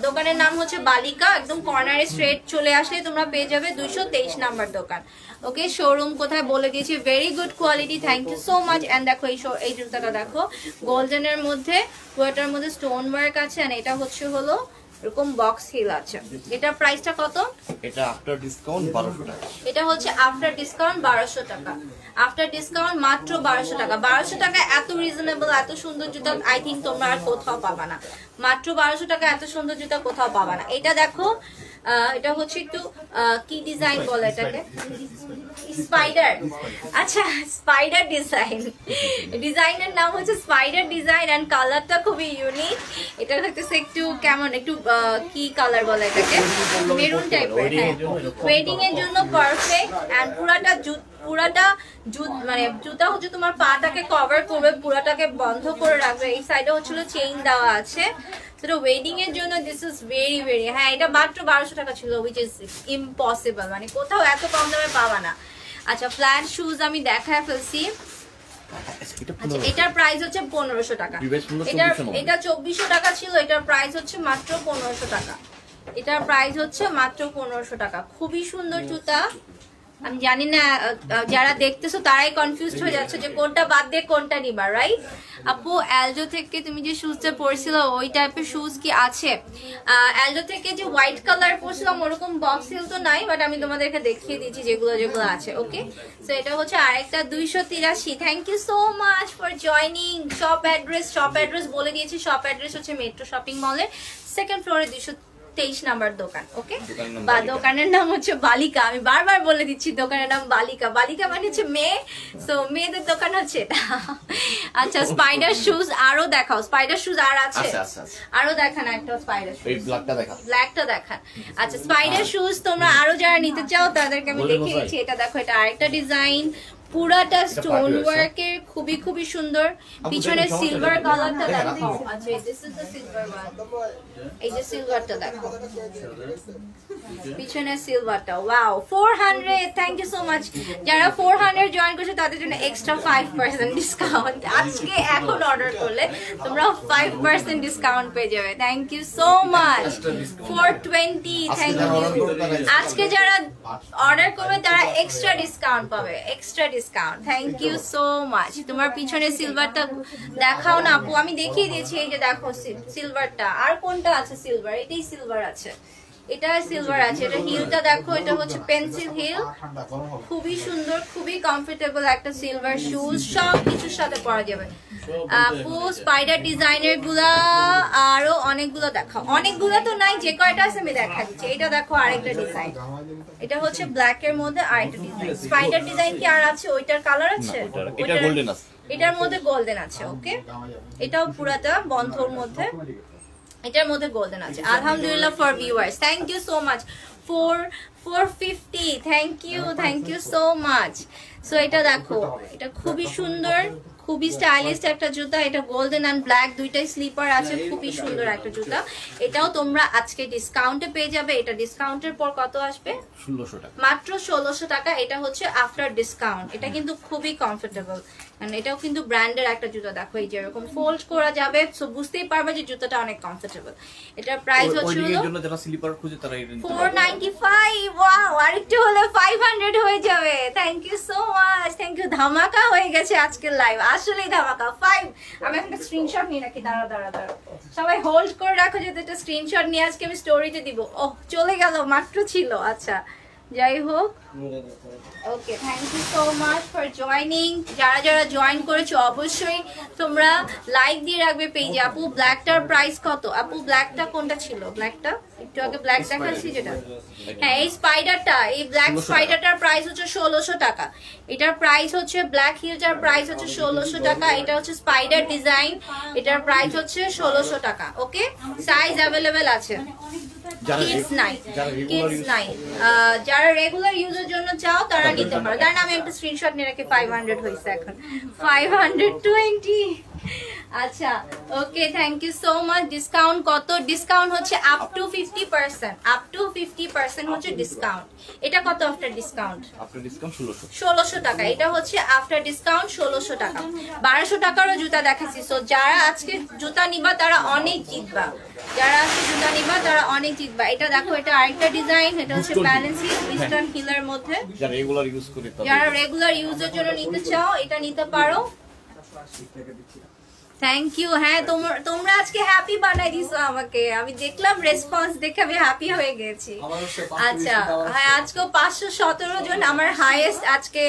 দোকানের নাম হচ্ছে বালিকা, একদম কর্নারে স্ট্রেট চলে আসলে তোমরা পেয়ে যাবে 223 নাম্বার দোকান। ওকে শোরুম কোথায় বলে দিয়েছি, very good quality, thank you so much. And দেখো এই জুতাটা দেখো, গোল্ডেনের মধ্যে, পুরোটার মধ্যে স্টোন ওয়ার্ক আছে, আর এটা হচ্ছে হলো এরকম বক্স হিল আছে। এটার প্রাইসটা কত? এটা আফটার ডিসকাউন্ট 1200 টাকা। এটা হচ্ছে আফটার ডিসকাউন্ট 1200 টাকা, আফটার ডিসকাউন্ট মাত্র 1200 টাকা। 1200 টাকা এত রিজনেবল, এত সুন্দর জুতা আই থিঙ্ক তোমরা আর কোথাও পাবা না। মাত্র 1200 টাকা এত সুন্দর জুতা কোথাও পাবা না। এটা দেখো, এটা হচ্ছে একটু কি ডিজাইন বলে এটাকে, স্পাইডার। আচ্ছা স্পাইডার ডিজাইন, ডিজাইনের নাম হচ্ছে স্পাইডার ডিজাইন এন্ড কালারটা খুবই ইউনিক। এটা হচ্ছে একটু কেমন, একটু কি কালার বলে এটাকে, মেরুন টাইপের। হ্যাঁ ওয়েডিং এর জন্য পারফেক্ট এন্ড পুরাটা মানে জুতা হচ্ছে তোমার পাটাকে কভার করবে, পুরাটাকে বন্ধ করে রাখবে। এই সাইডে হচ্ছিল চেইন দেওয়া আছে, সেটা ওয়েডিং এর জন্য দিস ইজ ভেরি ভেরি। হ্যাঁ এটা মাত্র 1200 টাকা ছিল, উইচ ইজ ইম্পসিবল, মানে কোথাও এত কম দামে পাবা না। আচ্ছা ফ্ল্যাট শুজ আমি দেখায় ফেলছি। আচ্ছা এটার প্রাইস হচ্ছে 1500 টাকা, এটা 2400 টাকা ছিল, এটার প্রাইস হচ্ছে মাত্র 1500 টাকা। এটার প্রাইস হচ্ছে মাত্র 1500 টাকা। খুবই সুন্দর জুতা, আমি জানি না যারা দেখতেছো তারাই কনফিউজড হয়ে যাচ্ছে যে কোনটা বাদ দিয়ে কোনটা নিবা, রাইট? আপু অ্যালজো থেকে তুমি যে শুজটা পরছিলো ওই টাইপের শুজ কি আছে? অ্যালজো থেকে যে হোয়াইট কালার পরছিলাম ওরকম বক্স হিল তো নাই, বাট আমি তোমাদেরকে দেখিয়ে দিচ্ছি যেগুলো যেগুলো আছে। ওকে, সো এটা হচ্ছে আরেকটা 283। Thank you so much for joining. Shop address বলে দিয়েছি। শপ অ্যাড্রেস হচ্ছে মেট্রো শপিং মলের 2nd ফ্লোরে 223 নাম্বার দোকান। ওকে, বা দোকানের নাম হচ্ছে বালিকা। আমি বারবার বলে দিচ্ছি দোকানের নাম বালিকা। বালিকা মানে হচ্ছে মেয়ে, সো মেয়েদের দোকান হচ্ছে এটা। আচ্ছা, স্পাইডার শুজ আরো দেখাও। স্পাইডার শুজ আর আছে? আরো দেখান একটা স্পাইডার শুজ। এই ব্ল্যাকটা দেখান। আচ্ছা, স্পাইডার শুজ তোমরা আরো যারা নিতে চাও তাদেরকে আমি দেখিয়েছি। এটা দেখো, এটা আরেকটা ডিজাইন, পুরাটা স্টোন ওয়ার্কের, খুবই খুবই সুন্দর। পিছনে সিলভার কালারটা দেখো। আচ্ছা, this is the silver one. এই যে সিলভারটা দেখো, পিছনে সিলভারটা। Wow, 400। Thank you so much. যারা 400 জয়েন করছে তাদের জন্য এক্সট্রা 5% ডিসকাউন্ট। আজকে এখন অর্ডার করলে তোমরা 5% ডিসকাউন্ট পেয়ে যাবে। Thank you so much. 420। Thank you. আজকে যারা অর্ডার করবে তারা এক্সট্রা ডিসকাউন্ট পাবে, extra discount. Thank you so much. তোমার পিছনে সিলভারটা দেখাও না আপু, আমি দেখিয়ে দিয়েছি। এই যে দেখো সিলভারটা। আর কোনটা আছে সিলভার? এটাই সিলভার আছে, এটা সিলভার আছে। এটা হিলটা দেখো, এটা হচ্ছে পেন্সিল হিল, খুবই সুন্দর, খুবই কমফোর্টেবল একটা সিলভার শুজ। সব কিছুর সাথে পরা যাবে। আপু স্পাইডার ডিজাইনের গুলা আরো অনেকগুলো দেখাও। অনেকগুলো তো নাই, যে কয়টা আছে আমি দেখা দিচ্ছি। এটা দেখো আরেকটা ডিজাইন, এটা হচ্ছে ব্ল্যাক এর মধ্যে আরেকটা ডিজাইন। স্পাইডার ডিজাইন কি আর আছে? ওইটার কালার আছে, এটার মধ্যে গোল্ডেন আছে। ওকে, এটাও পুরাটা বন্ধর মধ্যে, এটার মধ্যে গোল্ডেন আছে। আলহামদুলিল্লাহ for viewers, thank you so much. 450। Thank you so much. So এটা দেখো, এটা খুবই সুন্দর, খুবই স্টাইলিশ একটা জুতা। এটা গোল্ডেন এন্ড ব্ল্যাক দুইটাই স্লিপার আছে, খুবই সুন্দর একটা জুতা। এটাও তোমরা আজকে ডিসকাউন্টে পেয়ে যাবে। এটা ডিসকাউন্টের পর কত আসবে? 1600 টাকা, মাত্র 1600 টাকা। এটা হচ্ছে আফটার ডিসকাউন্ট। এটা কিন্তু খুবই কমফোর্টেবল, এটাও কিন্তু ব্র্যান্ডের একটা জুতা। দেখো এই যে এরকম ফোল্ড করা যাবে, সো বুঝতেই পারবে যে জুতাটা অনেক কমফোর্টেবল। এটার প্রাইস হচ্ছে 495। ওয়াও, আরেকটু হলে 500 হয়ে যাবে। Thank you so much, thank you. ধামাকা হয়ে গেছে আজকের লাইভ, আসলেই ধামাকা। 5। আমি একটা স্ক্রিনশট নিয়ে রাখি, দাঁড়া। সবাই হোল্ড করে রাখো, যদি একটা স্ক্রিনশট নিয়ে আজকে আমি স্টোরিতে দিব। ওহ, চলে গেল, মাত্র ছিল। আচ্ছা, যাই হোক। Okay, thank you so much for joining. যারা যারা জয়েন করেছো অবশ্যই তোমরা লাইক দিয়ে রাখবে পেজে। আপু ব্ল্যাকটার প্রাইস কত? আপু ব্ল্যাকটা কোনটা ছিল? ব্ল্যাকটা একটু আগে ব্ল্যাক দেখাচ্ছি যেটা। হ্যাঁ, এই স্পাইডারটা, এই ব্ল্যাক স্পাইডারটার প্রাইস হচ্ছে 1600 টাকা। এটার প্রাইস হচ্ছে, ব্ল্যাক হিলটার প্রাইস হচ্ছে 1600 টাকা। এটা হচ্ছে স্পাইডার ডিজাইন, এটার প্রাইস হচ্ছে 1600 টাকা। ওকে, সাইজ অ্যাভেলেবেল আছে, কিডস নাই। যারা রেগুলার ইউজের জন্য চাও তারা নিতে পারো। কারণ আমি একটা স্ক্রিনশট নিয়ে রাখি। 500 হয়েছে এখন, 520। আচ্ছা, okay, thank you so much. Discount কত? ডিসকাউন্ট হচ্ছে আপ টু 50%। আপ টু 50% হচ্ছে ডিসকাউন্ট। এটা কত আফটার ডিসকাউন্ট? আফটার ডিসকাউন্ট 1600 টাকা। এটা হচ্ছে আফটার ডিসকাউন্ট 1600 টাকা। 1200 টাকারও জুতা দেখাচ্ছি। সো যারা আজকে জুতা নিবা তারা অনেক জিতবা, যারা আজকে জুতা নিবা তারা অনেক জিতবা। এটা দেখো, এটা আরেকটা ডিজাইন। এটা হচ্ছে ব্যালেন্স হিল, ইস্টার্ন হিলের মধ্যে। যারা রেগুলার ইউজের জন্য নিতে চাও এটা নিতে পারো। Thank you. হ্যাঁ, তোমরা আজকে হ্যাপি বানাই দিছো আমাকে। আমি দেখলাম রেসপন্স দেখে আমি হ্যাপি হয়ে গেছি। আচ্ছা, হ্যাঁ, আজকে 517 জন, আমার হাইয়েস্ট আজকে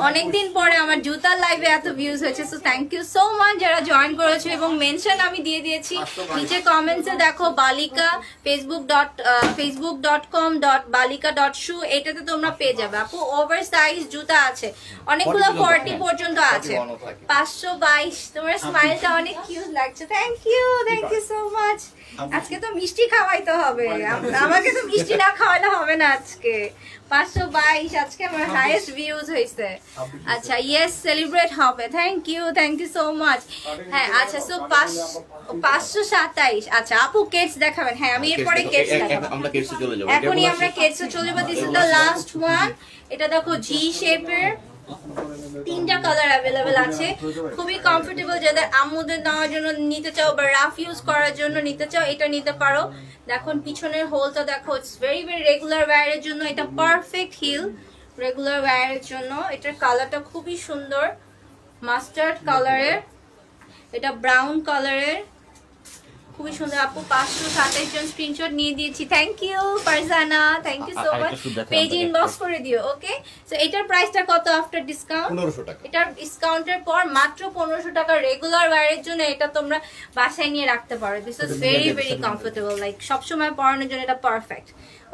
অনেকদিন পরে আমার জুতার লাইভে এত ভিউজ হয়েছে। So thank you so much যারা জয়েন করেছো, এবং মেনশন আমি দিয়ে দিয়েছি নিচে কমেন্টসে। দেখো বালিকা facebook.com.balika.shoe, এটাতে তোমরা পেয়ে যাবে। আপু ওভার সাইজ জুতা আছে, অনেকগুলো 40 পর্যন্ত আছে। 522। তোমার স্মাইলটা অনেক কিউট লাগছে। Thank you so much. আজকে তো মিষ্টি খাওয়াইতে হবে, আমাকে তো মিষ্টি না খাওয়ালে হবে না আজকে। 522 আজকে আমার হাইয়েস্ট ভিউজ হয়েছে। আচ্ছা, ইয়েস, সেলিব্রেট হবে। Thank you so much. হ্যাঁ, আচ্ছা, সো 527। আচ্ছা, আপু কেটস দেখাবেন? হ্যাঁ, আমি এরপরে কেটস দেখাবো। এখনই আমরা কেটসে চলে যাবো। This is the last one. এটা দেখো জি শেপের, 3টা কালার অ্যাভেলেবেল আছে, খুবই কমফোর্টেবল। যাদের আম্মুদের নেওয়ার জন্য নিতে চাও বা রাফ ইউজ করার জন্য নিতে চাও এটা নিতে পারো। দেখুন পিছনের হোলটা দেখো, ইটস ভেরি রেগুলার ওয়্যারের জন্য এটা পারফেক্ট হিল, রেগুলার ওয়্যারের জন্য। এটার কালারটা খুবই সুন্দর, মাস্টার্ড কালারের, এটা ব্রাউন কালারের, খুবই সুন্দর। আপু 527 জন স্ক্রিনশট নিয়ে দিয়েছি, thank you Farzana, thank you so much. Page inbox করে দিও। ওকে, সো এটার প্রাইসটা কত আফটার ডিসকাউন্ট? 1500 টাকা। এটার ডিসকাউন্টের পর মাত্র 1500 টাকা রেগুলার ওয়্যারের জন্য। এটা তোমরা বাসায় নিয়ে রাখতে পারো। This is very very comfortable, like সবসময় পরানোর জন্য এটা পারফেক্ট।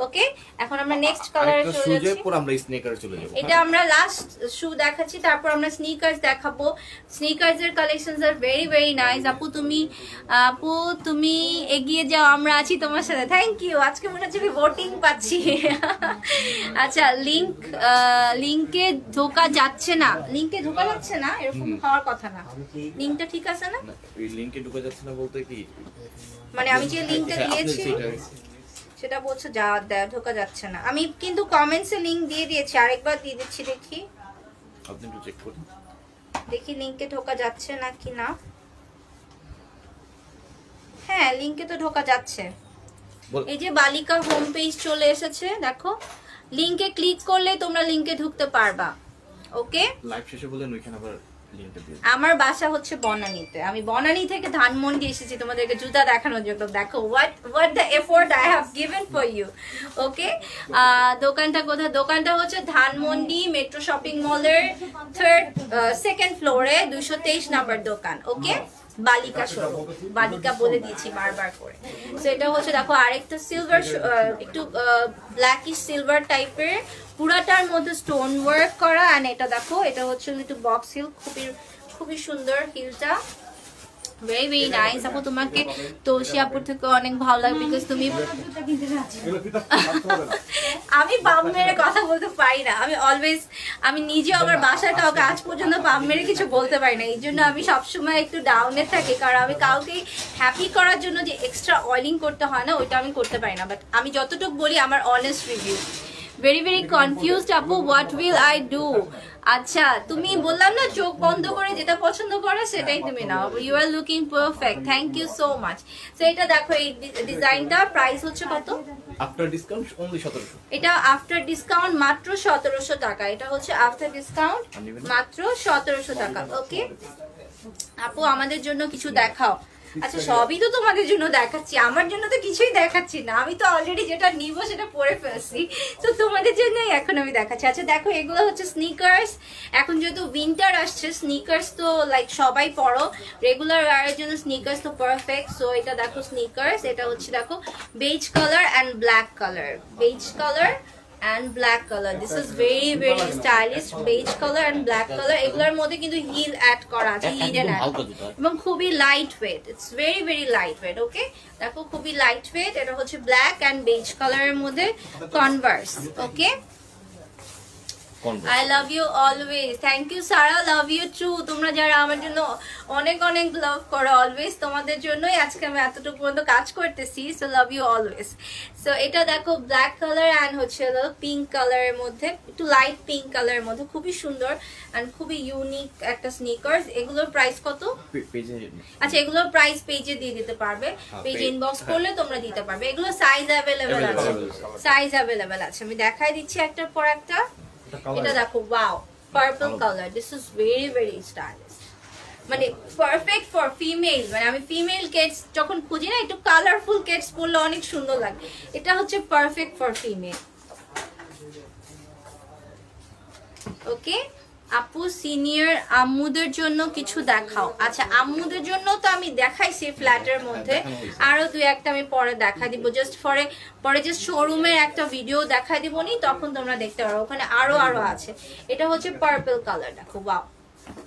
ওকে, এখন আমরা নেক্সট কালারে চলে যাচ্ছি। পর আমরা স্নেকারে চলে যাব। এটা আমরা লাস্ট শু দেখাচ্ছি, তারপর আমরা স্নিকার্স দেখাবো। স্নিকার্স এর collections are very very nice. আপু তুমি এগিয়ে যাও, আমরা আছি তোমার সাথে। Thank you. আজকে মনে হচ্ছে ভোটিং পাচ্ছি। আচ্ছা, লিংকে ধোকা যাচ্ছে না, লিংকে ধোকা যাচ্ছে না, এরকম হওয়ার কথা না। লিংকটা ঠিক আছে না? এই লিংকে ঢোকা যাচ্ছে না বলতে কি, মানে আমি যে লিংকটা দিয়েছি সেটা বলছে যা ঢোকা যাচ্ছে না। আমি কিন্তু কমেন্টসে লিংক দিয়ে দিয়েছি, আরেকবার দিয়ে দিচ্ছি, দেখি আপনি একটু চেক করুন, দেখি লিংকে ঢোকা যাচ্ছে না কি না। হ্যাঁ, লিংকে তো ঢোকা যাচ্ছে। এই যে বালিকা হোম পেজ চলে এসেছে, দেখো লিংকে ক্লিক করলে তোমরা লিংকে ঢুকতে পারবা। ওকে, লাইভ শেষে বলেন ওইখানে আবার লিংকটা দিয়ে। আমার বাসা হচ্ছে বনানীতে, আমি বনানী থেকে ধানমন্ডি এসেছি তোমাদেরকে জুতা দেখানোর জন্য। দেখো what the effort I have given for you. ওকে, দোকানটা কোথায়? দোকানটা হচ্ছে ধানমন্ডি মেট্রো শপিং মলের সেকেন্ড ফ্লোরে 223 নাম্বার দোকান। ওকে, বালিকা শোরুম, বালিকা বলে দিয়েছি বারবার করে। তো এটা হচ্ছে দেখো আরেকটা সিলভার, একটু ব্ল্যাকিশ সিলভার টাইপের, পুরাটার মধ্যে স্টোন ওয়ার্ক করা। এন্ড এটা দেখো, এটা হচ্ছে একটু বক্স হিল, খুবই সুন্দর হিলটা, ভেরি ভেরি নাইস। আপু তোমাকে তোষি আপুর থেকে অনেক ভালো লাগে, বিকজ তুমি আমি পাম মেরে কথা বলতে পারি না। আমি নিজে আমার বাসায় কাউকে আজ পর্যন্ত পাম মেরে কিছু বলতে পারি না। এই জন্য আমি সবসময় একটু ডাউনে থাকি, কারণ আমি কাউকে হ্যাপি করার জন্য যে এক্সট্রা অয়েলিং করতে হয় না, ওইটা আমি করতে পারি না। বাট আমি যতটুকু বলি আমার honest review. Very very confused আপু, হোয়াট উইল আই ডু? আচ্ছা, তুমি বললাম না চোখ বন্ধ করে যেটা পছন্দ করে সেটাই তুমি নাও। You are looking perfect, thank you so much. So এটা দেখো, এই ডিজাইনটা প্রাইস হচ্ছে কত আফটার ডিসকাউন্ট? অনলি 1700। এটা আফটার ডিসকাউন্ট মাত্র 1700 টাকা। এটা হচ্ছে আফটার ডিসকাউন্ট মাত্র 1700 টাকা। ওকে আপু, আমাদের জন্য কিছু দেখাও। আচ্ছা, সবই তো তোমাদের জন্য দেখাচ্ছি, আমার জন্য তো কিছুই দেখাচ্ছি না। আমি তো অলরেডি যেটা নিব সেটা পরে ফেলছি, তো তোমাদের জন্যই এখন আমি দেখাচ্ছি। আচ্ছা দেখো, এগুলো হচ্ছে স্নিকার্স। এখন যেহেতু উইন্টার আসছে, স্নিকার্স তো লাইক সবাই পরো, রেগুলার ওয়্যারের জন্য স্নিকার্স তো পারফেক্ট। সো এটা দেখো স্নিকার্স, এটা হচ্ছে দেখো beige colour and black colour, beige colour and black color. This is very very stylish, beige color and black color. এগুলোর মধ্যে কিন্তু হিল অ্যাড করা আছে, হিডেন অ্যাড, এবং খুবই light weight. It's very very light weight. Okay, দেখো খুবই light wait. এটা হচ্ছে ব্ল্যাক অ্যান্ড বেজ কালারের মধ্যে Converse. Okay, I love you always. Thank you Sarah, love you too. তোমরা যারা আমার জন্য অনেক অনেক লাভ করো অলওয়েজ, তোমাদের জন্যই আজকে আমি এতটুকু পর্যন্ত কাজ করতেছি। So love you always. So এটা দেখো ব্ল্যাক কালার অ্যান্ড হচ্ছে পিঙ্ক কালারের মধ্যে, একটু লাইট পিঙ্ক কালারের মধ্যে, খুবই সুন্দর অ্যান্ড খুবই ইউনিক একটা স্নিকার্স। এগুলোর প্রাইস কত? আচ্ছা, এগুলোর প্রাইস পেজে দিয়ে দিতে পারবে, পেজ ইনবক্স করলে তোমরা দিতে পারবে। এগুলো সাইজ অ্যাভেলেবেল আছে, সাইজ অ্যাভেলেবেল আছে। আমি দেখাই দিচ্ছি একটার পর একটা। এটা দেখো, wow, purple colour. This is very very stylish, মানে পারফেক্ট ফর ফিমেল। মানে আমি ফিমেল কেটস যখন খুঁজি না, একটু কালারফুল কেটস পরলে অনেক সুন্দর লাগে। এটা হচ্ছে পারফেক্ট ফর ফিমেল। ওকে আপু, সিনিয়র আম্মুদের জন্য কিছু দেখাও। আচ্ছা, আম্মুদের জন্য তো আমি দেখাইছি ফ্ল্যাটের মধ্যে, আরো দুই একটা আমি পরে দেখা দিব। জাস্ট পরে জাস্ট শোরুমের একটা ভিডিও দেখা দিব নি, তখন তোমরা দেখতে পারো, ওখানে আরো আছে। এটা হচ্ছে পার্পল কালার, দেখো ওয়াও,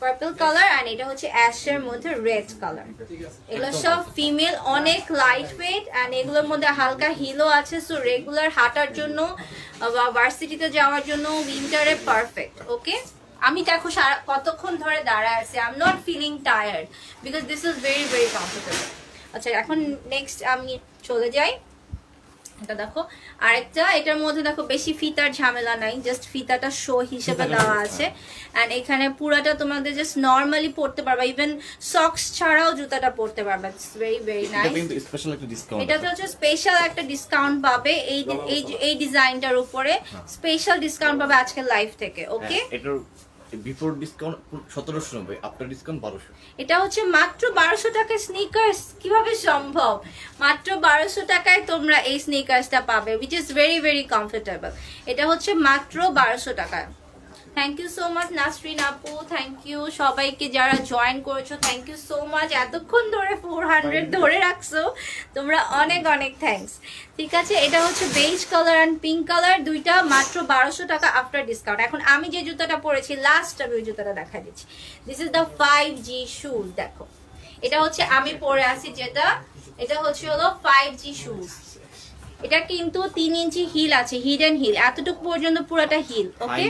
পার্পল কালার। আর এটা হচ্ছে অ্যাশের মধ্যে রেড কালার। এগুলো সব ফিমেল, অনেক লাইট ওয়েট, অ্যান্ড এগুলোর মধ্যে হালকা হিলও আছে। সো রেগুলার হাঁটার জন্য বা ভার্সিটিতে যাওয়ার জন্য উইন্টারে পারফেক্ট। ওকে, আমি দেখো কতক্ষণ ধরে দাঁড়ায় আছি, I am not feeling tired because this is very very comfortable. আচ্ছা, এখন নেক্সট আমি চলে যাই। এটা দেখো আরেকটা, এটার মধ্যে দেখো বেশি ফিতার ঝামেলা নাই, জাস্ট ফিতাটা শো হিসেবে দেওয়া আছে। এন্ড এখানে পুরাটা তোমাদের জাস্ট নরমালি পড়তে পারবা, ইভেন সক্স ছাড়াও জুতাটা পড়তে পারবা। It's very very nice. Special একটা ডিসকাউন্ট, এটাতে হচ্ছে স্পেশাল একটা ডিসকাউন্ট পাবে এই ডিজাইনটার উপরে, স্পেশাল ডিসকাউন্ট পাবে আজকের লাইভ থেকে। ওকে, এটার বিফোর ডিসকাউন্ট 1790, আফটার ডিসকাউন্ট 1200। এটা হচ্ছে মাত্র 1200 টাকায় স্নিকার্স। কিভাবে সম্ভব? মাত্র 1200 টাকায় তোমরা এই স্নিকার্সটা পাবে, which is very very comfortable। এটা হচ্ছে মাত্র 1200 টাকায়। Thank you so much Nasrin আপু, থ্যাংক ইউ সবাইকে যারা জয়েন করেছো, থ্যাংক ইউ সো মাচ। এতক্ষণ ধরে 400 ধরে রাখছো তোমরা, অনেক অনেক থ্যাঙ্কস। ঠিক আছে, এটা হচ্ছে beige colour and pink colour, দুইটা মাত্র 1200 টাকা আফটার ডিসকাউন্ট। এখন আমি যে জুতাটা পরেছি লাস্ট, আমি ওই জুতাটা দেখা দিচ্ছি। This is the 5G shoes. দেখো এটা হচ্ছে আমি পরে আছি যেটা, এটা হচ্ছে হলো 5G শুজ। এটা কিন্তু 3 ইঞ্চি হিল আছে, হিডেন হিল, এতটুকু পর্যন্ত পুরোটা হিল। ওকে,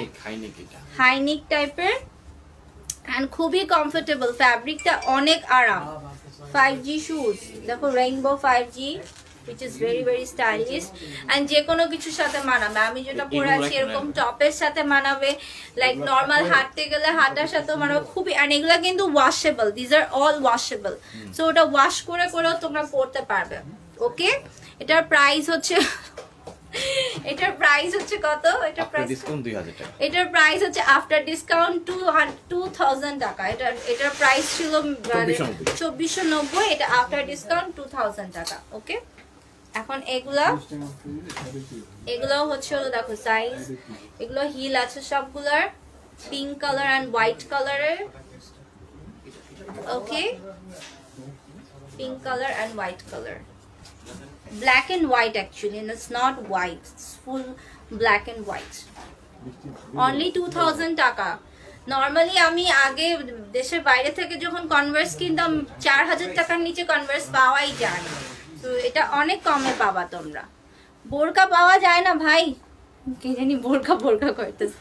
হাইনিক টাইপের এন্ড খুবই কমফোর্টেবল, ফ্যাব্রিকটা অনেক আরাম। 5G শুজ দেখো, rainbow 5G, which is very very stylish and যে কোনো কিছুর সাথে মানাবে। আমি যেটা পরে আছি এরকম টপের সাথে মানাবে, লাইক নরমাল হাঁটতে গেলে হাঁটার সাথে মানাবে খুবই। আর এগুলা কিন্তু washable, this are all washable, so ওটা ওয়াশ করে করেও তোমরা পরতে পারবে। ওকে, এটার প্রাইস হচ্ছে কত? এটার প্রাইস হচ্ছে আফটার ডিসকাউন্ট 2000 টাকা। এটার প্রাইস ছিল 2490, এটা আফটার ডিসকাউন্ট 2000 টাকা। ওকে, এখন এগুলো হচ্ছে দেখো সাইজ, এগুলো হিল আছে সবগুলার, পিঙ্ক কালার এন্ড হোয়াইট কালারের। Okay, pink colour and white colour, black and white actually, and it's not white, it's full black and white. Only 2000 টাকা। নরমালি আমি আগে দেশের বাইরে থেকে যখন কনভার্স কিনতাম 4000 টাকার নিচে কনভার্স পাওয়াই যায় না, তো এটা অনেক কমে পাবা তোমরা। বোরকা পাওয়া যায় না ভাই, কে জানি বোরকা করতেছে।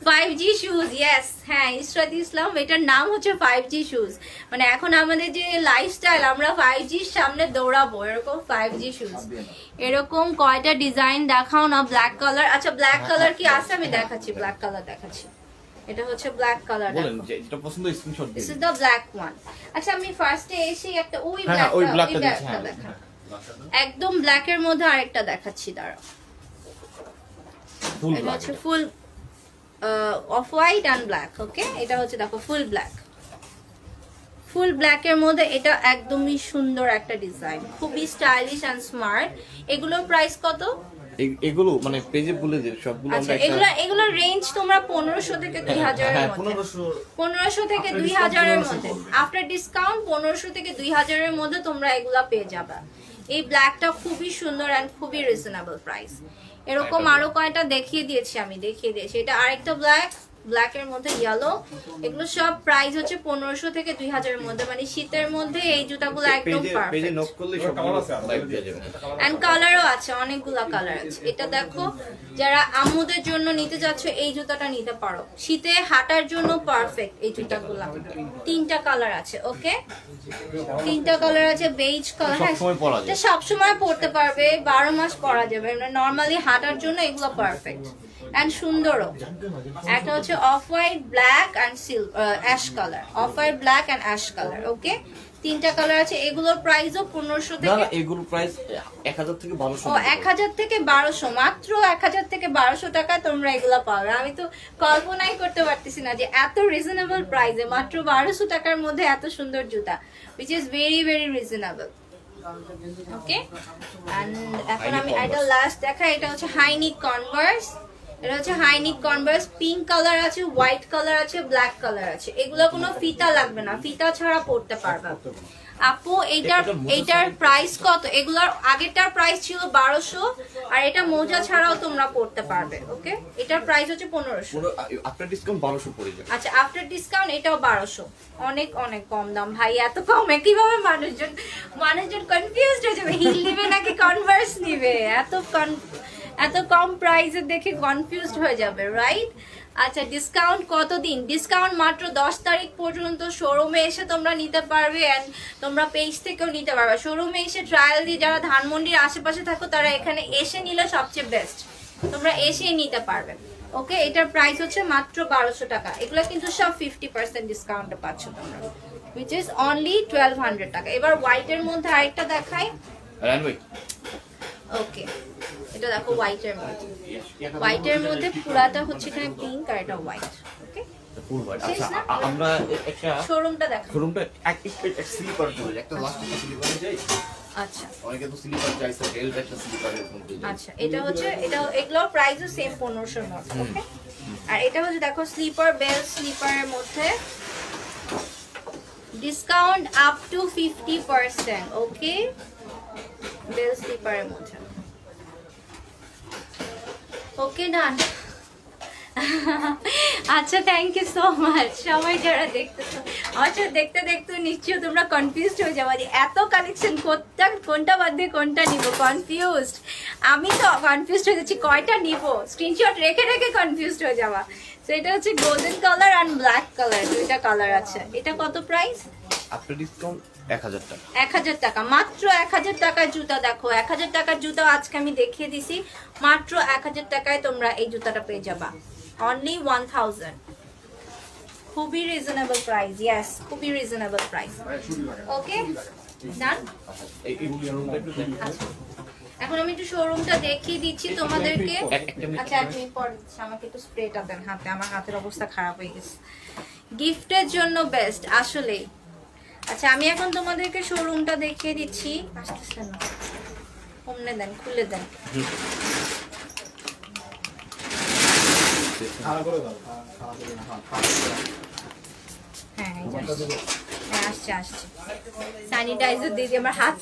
5G শুজ, ইয়েস, হ্যাঁ ইসরাত ইসলাম, এটার নাম হচ্ছে 5G শুজ। মানে এখন আমাদের যে লাইফস্টাইল, আমরা 5Gর সামনে দৌড়াবো, এরকম 5G শুজ। এরকম কয়টা ডিজাইন দেখাও না। ব্ল্যাক কালার, আচ্ছা ব্ল্যাক কালার কি আছে? আমি দেখাচ্ছি, ব্ল্যাক কালার দেখাচ্ছি। এটা হচ্ছে ব্ল্যাক কালার, বলেন যেটা পছন্দ স্ক্রিনশট দিন। This is the black one. আচ্ছা আমি ফার্স্টে এসে একটা ওই ব্ল্যাকটা দেখা, একদম ব্ল্যাকের মধ্যে আরেকটা দেখাচ্ছি, দাঁড়াও। এটা হচ্ছে full off white and black. Okay, এটা হচ্ছে দেখো ফুল ব্ল্যাকের মধ্যে, এটা একদমই সুন্দর একটা ডিজাইন, খুবই স্টাইলিশ এন্ড স্মার্ট। এগুলোর প্রাইস কত? এগুলো মানে পেজে বলে দিই সবগুলো। আচ্ছা, এগুলোর রেঞ্জ তোমরা 1500 থেকে 2000 এর মধ্যে, 1500 থেকে 2000 এর মধ্যে, আফটার ডিসকাউন্ট 1500 থেকে 2000 এর মধ্যে তোমরা এগুলা পেয়ে যাবে। এই ব্ল্যাকটা খুবই সুন্দর এন্ড খুবই রিজনেবল প্রাইস। এরকম আরো কয়টা দেখিয়ে দিয়েছি। এটা আরেকটা ব্ল্যাকের মধ্যে ইয়েলো। এগুলো সব প্রাইস হচ্ছে 1500 থেকে 2000 এর মধ্যে। মানে শীতের মধ্যে এই জুতাগুলো একদম পারফেক্ট। এন্ড কালারও আছে, অনেকগুলা কালার আছে। এটা দেখো, যারা আম্মুদের জন্য নিতে যাচ্ছ এই জুতাটা নিতে পারো, শীতে হাঁটার জন্য পারফেক্ট এই জুতাগুলো। 3টা কালার আছে। ওকে, 3টা কালার আছে। বেজ কালার, এটা সবসময় পরতে পারবে, 12 মাস পরা যাবে। নর্মালি হাঁটার জন্য এগুলো পারফেক্ট এন্ড সুন্দরও। একটা হচ্ছে off white, black and ash colour, off white, black and ash colour. Okay, 3টা কালার আছে। এগুলোর প্রাইসও 1500 থেকে, না এগুলোর প্রাইস 1000 থেকে 1200। ও 1000 থেকে 1200, মাত্র 1000 থেকে 1200 টাকা তোমরা এগুলা পাবে। আমি তো কল্পনাই করতে পারতেছি না যে এত রিজনেবল প্রাইসে মাত্র 1200 টাকার মধ্যে এত সুন্দর জুতা, which is very very reasonable. Okay, and এখন আমি এটা লাস্ট দেখাই। এটা হচ্ছে হাইনিক কনভার্স। এটা হচ্ছে হাইনিক কনভার্স, পিঙ্ক কালার আছে, হোয়াইট কালার আছে, ব্ল্যাক কালার আছে। এগুলো কোনো ফিতা লাগবে না, ফিতা ছাড়া পরতে পারবে। আপু এইটার প্রাইস কত? এগুলোর আগেরটার প্রাইস ছিল 1200, আর এটা মোজা ছাড়াও তোমরা পরতে পারবে। ওকে, এটার প্রাইস হচ্ছে 1500, আফটার ডিসকাউন্ট 1200 পড়ে যাবে। আচ্ছা, আফটার ডিসকাউন্ট এটাও 1200। অনেক অনেক কম দাম ভাই, এত কমে কিভাবে মানুষজন কনফিউজড হয়ে যাবে, হিল নিবে নাকি কনভার্স নিবে। এত কম প্রাইসে দেখে কনফিউজড হয়ে যাবে, রাইট? আচ্ছা, ডিসকাউন্ট কতদিন? ডিসকাউন্ট মাত্র 10 তারিখ পর্যন্ত। শোরুমে এসে তোমরা নিতে পারবে এন্ড তোমরা পেজ থেকেও নিতে পারবে। শোরুমে এসে ট্রায়াল দিয়ে যারা ধানমন্ডির আশেপাশে থাকো তারা এখানে এসে নিলে সবচেয়ে বেস্ট, তোমরা এসেই নিতে পারবে। ওকে, এটার প্রাইস হচ্ছে মাত্র 1200 টাকা। এগুলো কিন্তু সব 50% ডিসকাউন্টে পাচ্ছ তোমরা, which is only 1200 টাকা। এবার হোয়াইটের মধ্যে আরেকটা দেখাই। ওকে, এটা দেখো হোয়াইটের মধ্যে। হোয়াইটের মধ্যে পুরাটা হচ্ছে এখানে পিঙ্ক আর এটা হোয়াইট। ওকে, আচ্ছা আমরা একটা শোরুমটা দেখো। শোরুমটা এক স্লিপার দিই, একটা লাস্ট একটা স্লিপারে যাই। আচ্ছা অনেকে তো স্লিপার চাইছে, বেল্ট একটা স্লিপারের মধ্যে। আচ্ছা, এটা হচ্ছে এগুলোর প্রাইসও সেম 1500 মতো। ওকে, আর এটা হচ্ছে দেখো স্লিপার, বেল স্লিপারের মধ্যে discount up to 50%। Okay, bell স্লিপারের মধ্যে। ওকে, ডান। আচ্ছা, থ্যাংক ইউ সো মাচ সবাই যারা দেখতেছো। আচ্ছা, দেখতে দেখতে নিশ্চয়ই তোমরা কনফিউজড হয়ে যাবে যে এত কালেকশন কোনটা বাদ দিয়ে কোনটা নিব, কনফিউজড। আমি তো কনফিউজড হয়ে যাচ্ছি কয়টা নিব, স্ক্রিনশট রেখে রেখে কনফিউজড হয়ে যাওয়া। তো এটা হচ্ছে গোল্ডেন কালার আর ব্ল্যাক কালার, দুইটা কালার আছে। এটা কত প্রাইস? আফটার ডিসকাউন্ট 1000 টাকা। 1000 টাকা, মাত্র 1000 টাকার জুতা। দেখো 1000 টাকার জুতা আজকে আমি দেখিয়ে দিছি। মাত্র 1000 টাকায় তোমরা এই জুতাটা পেয়ে যাবা, অনলি 1000। খুবই রিজনেবল প্রাইস, ইয়েস, খুবই রিজনেবল প্রাইস। ওকে, ডান। আচ্ছা, এখন আমি একটু শোরুমটা দেখিয়ে দিচ্ছি তোমাদেরকে। আচ্ছা, এক মিনিট পর দিচ্ছি, আমাকে একটু স্প্রেটা দেন হাতে, আমার হাতের অবস্থা খারাপ হয়ে গেছে। গিফটের জন্য বেস্ট আসলেই। আচ্ছা, আমি এখন তোমাদেরকে শোরুমটা দেখিয়ে দিচ্ছি। আসতেছে না, কমনে দেন, খুলে দেন। হ্যাঁ, আসছে আসছে। স্যানিটাইজার দিয়ে দিয়ে আমার হাত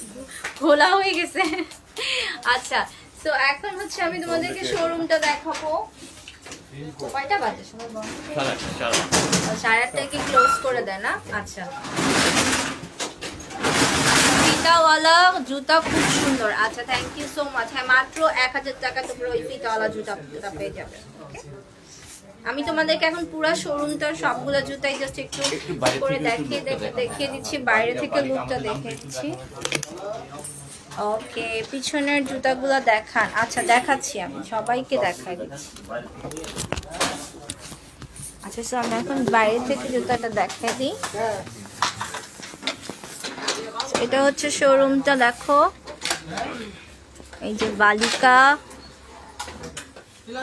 ঘোলা হয়ে গেছে। আচ্ছা, তো এখন হচ্ছে আমি তোমাদেরকে শোরুমটা দেখাবো। কয়টা বাজে? 8:30 ক্লোজ করে দেয় না? আচ্ছা, ফিতাওয়ালা জুতা খুব সুন্দর। আচ্ছা, থ্যাংক ইউ সো মাচ। হ্যাঁ, মাত্র 1000 টাকা তোমরা ওই ফিতাওয়ালা জুতা পেয়ে যাবে। আমি তোমাদেরকে এখন পুরো শোরুমটার সবগুলো জুতাই জাস্ট একটু করে দেখিয়ে দিচ্ছি, বাইরে থেকে লুকটা দেখিয়ে দিচ্ছি। ওকে, পিছনের জুতাগুলো দেখান। আচ্ছা, দেখাচ্ছি, আমি সবাইকে দেখাই দিচ্ছি। আচ্ছা, সো আমি এখন বাইরে থেকে জুতাটা দেখাই দিই। এটা হচ্ছে শোরুমটা, দেখো এই যে বালিকা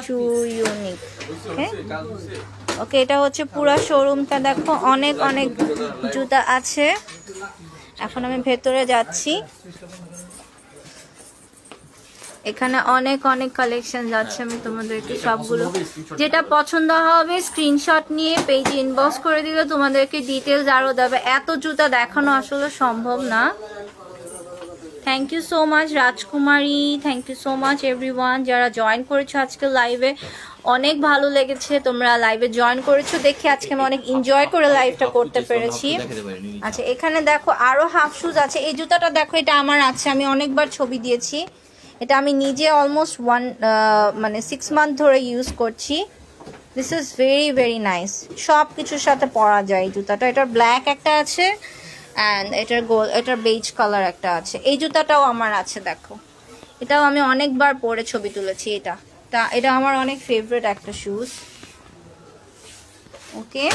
টু ইউনিক। ওকে, এটা হচ্ছে পুরো শোরুমটা, দেখো অনেক অনেক জুতা আছে। এখন আমি ভেতরে যাচ্ছি, এখানে অনেক অনেক কালেকশন যাচ্ছে। আমি তোমাদেরকে সবগুলো যেটা পছন্দ হবে স্ক্রিনশট নিয়ে পেজে ইনবক্স করে দিলে তোমাদেরকে ডিটেলস আরও দেবে। এত জুতা দেখানো আসলে সম্ভব না। Thank you so much Rajkumari, thank you so much everyone যারা জয়েন করেছো আজকে লাইভে। অনেক ভালো লেগেছে তোমরা লাইভে জয়েন করেছো দেখে, আজকে আমি অনেক এনজয় করে লাইভটা করতে পেরেছি। আচ্ছা, এখানে দেখো আরো হাফ শুজ আছে। এই জুতাটা দেখো, এটা আমার আছে, আমি অনেকবার ছবি দিয়েছি। এটা আমি নিজে অলমোস্ট 6 মান্থ ধরে ইউজ করছি। This is very very nice, সব কিছুর সাথে পরা যায় এই জুতাটা। এটার ব্ল্যাক একটা আছে অ্যান্ড এটার বেজ কালার একটা আছে। এই জুতাটাও আমার আছে, দেখো এটাও আমি অনেকবার পরে ছবি তুলেছি। এটা আমার অনেক ফেভারিট একটা শুজ। ওকে,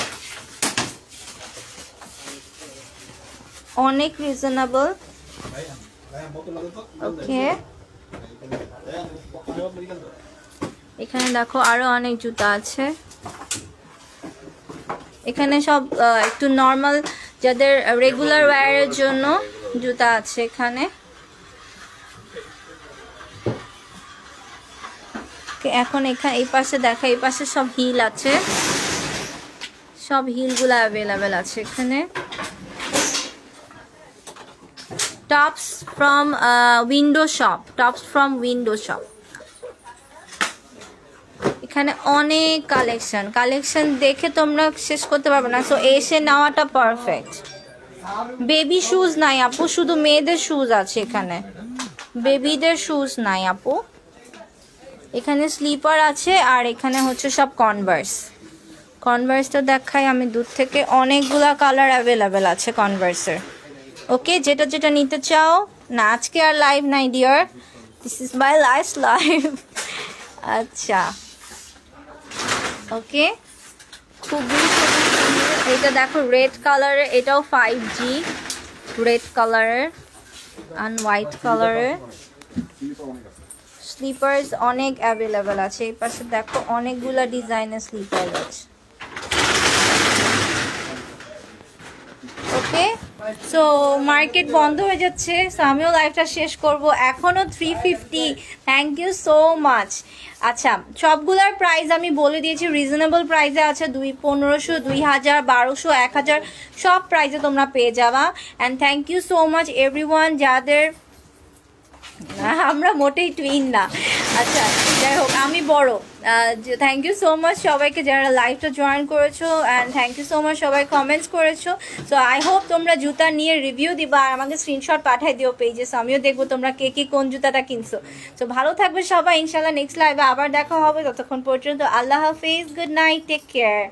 অনেক রিজনেবল। ওকে, এখানে দেখো আরো অনেক জুতা আছে। এখানে সব একটু নর্মাল যাদের রেগুলার ওয়্যারের জন্য জুতা আছে এখানে। এখন এই পাশে দেখা, এই পাশে সব হিল আছে, সব হিলগুলো অ্যাভেলেবেল আছে এখানে। Tops from window shop. এখানে অনেক কালেকশন দেখে তোমরা শেষ করতে পারবে না, সো এসে নেওয়াটা পারফেক্ট। বেবি শুজ নাই আপু, শুধু মেয়েদের শুজ আছে এখানে, বেবিদের শুজ নাই আপু। এখানে স্লিপার আছে আর এখানে হচ্ছে সব কনভার্স। কনভার্সটা দেখাই আমি দূর থেকে, অনেকগুলা কালার অ্যাভেলেবেল আছে কনভার্সের। ওকে, যেটা যেটা নিতে চাও। না আজকে আর লাইভ নাই dear, this is my last live. আচ্ছা ওকে, খুবই সুন্দর। এটা দেখো রেড কালারের, এটাও 5G রেড কালারের অ্যান্ড হোয়াইট কালারের। স্লিপার্স অনেক অ্যাভেলেবেল আছে। এই পাশে দেখো অনেকগুলা ডিজাইনের স্লিপার আছে। ওকে, সো মার্কেট বন্ধ হয়ে যাচ্ছে, সো আমিও লাইভটা শেষ করব। এখনও 350, থ্যাংক ইউ সো মাচ। আচ্ছা, সবগুলোর প্রাইস আমি বলে দিয়েছি, রিজনেবল প্রাইসে আছে। 1500, 2000, 1200, 1000 সব প্রাইসে তোমরা পেয়ে যাবা। And thank you so much everyone যাদের, আমরা মোটেই টুইন না। আচ্ছা যাই হোক, আমি বড়। থ্যাংক ইউ সো মাচ সবাইকে যারা লাইভটা জয়েন করেছো, and thank you so much সবাই কমেন্টস করেছো। সো আই হোপ তোমরা জুতা নিয়ে রিভিউ দিবা আর আমাকে স্ক্রিনশট পাঠাই দিও পেজে, সো আমিও দেখবো তোমরা কে কি কোন জুতাটা কিনছো। সো ভালো থাকবে সবাই, ইনশাল্লাহ নেক্সট লাইভে আবার দেখা হবে। ততক্ষণ পর্যন্ত আল্লাহ হাফিজ, গুড নাইট, টেক কেয়ার।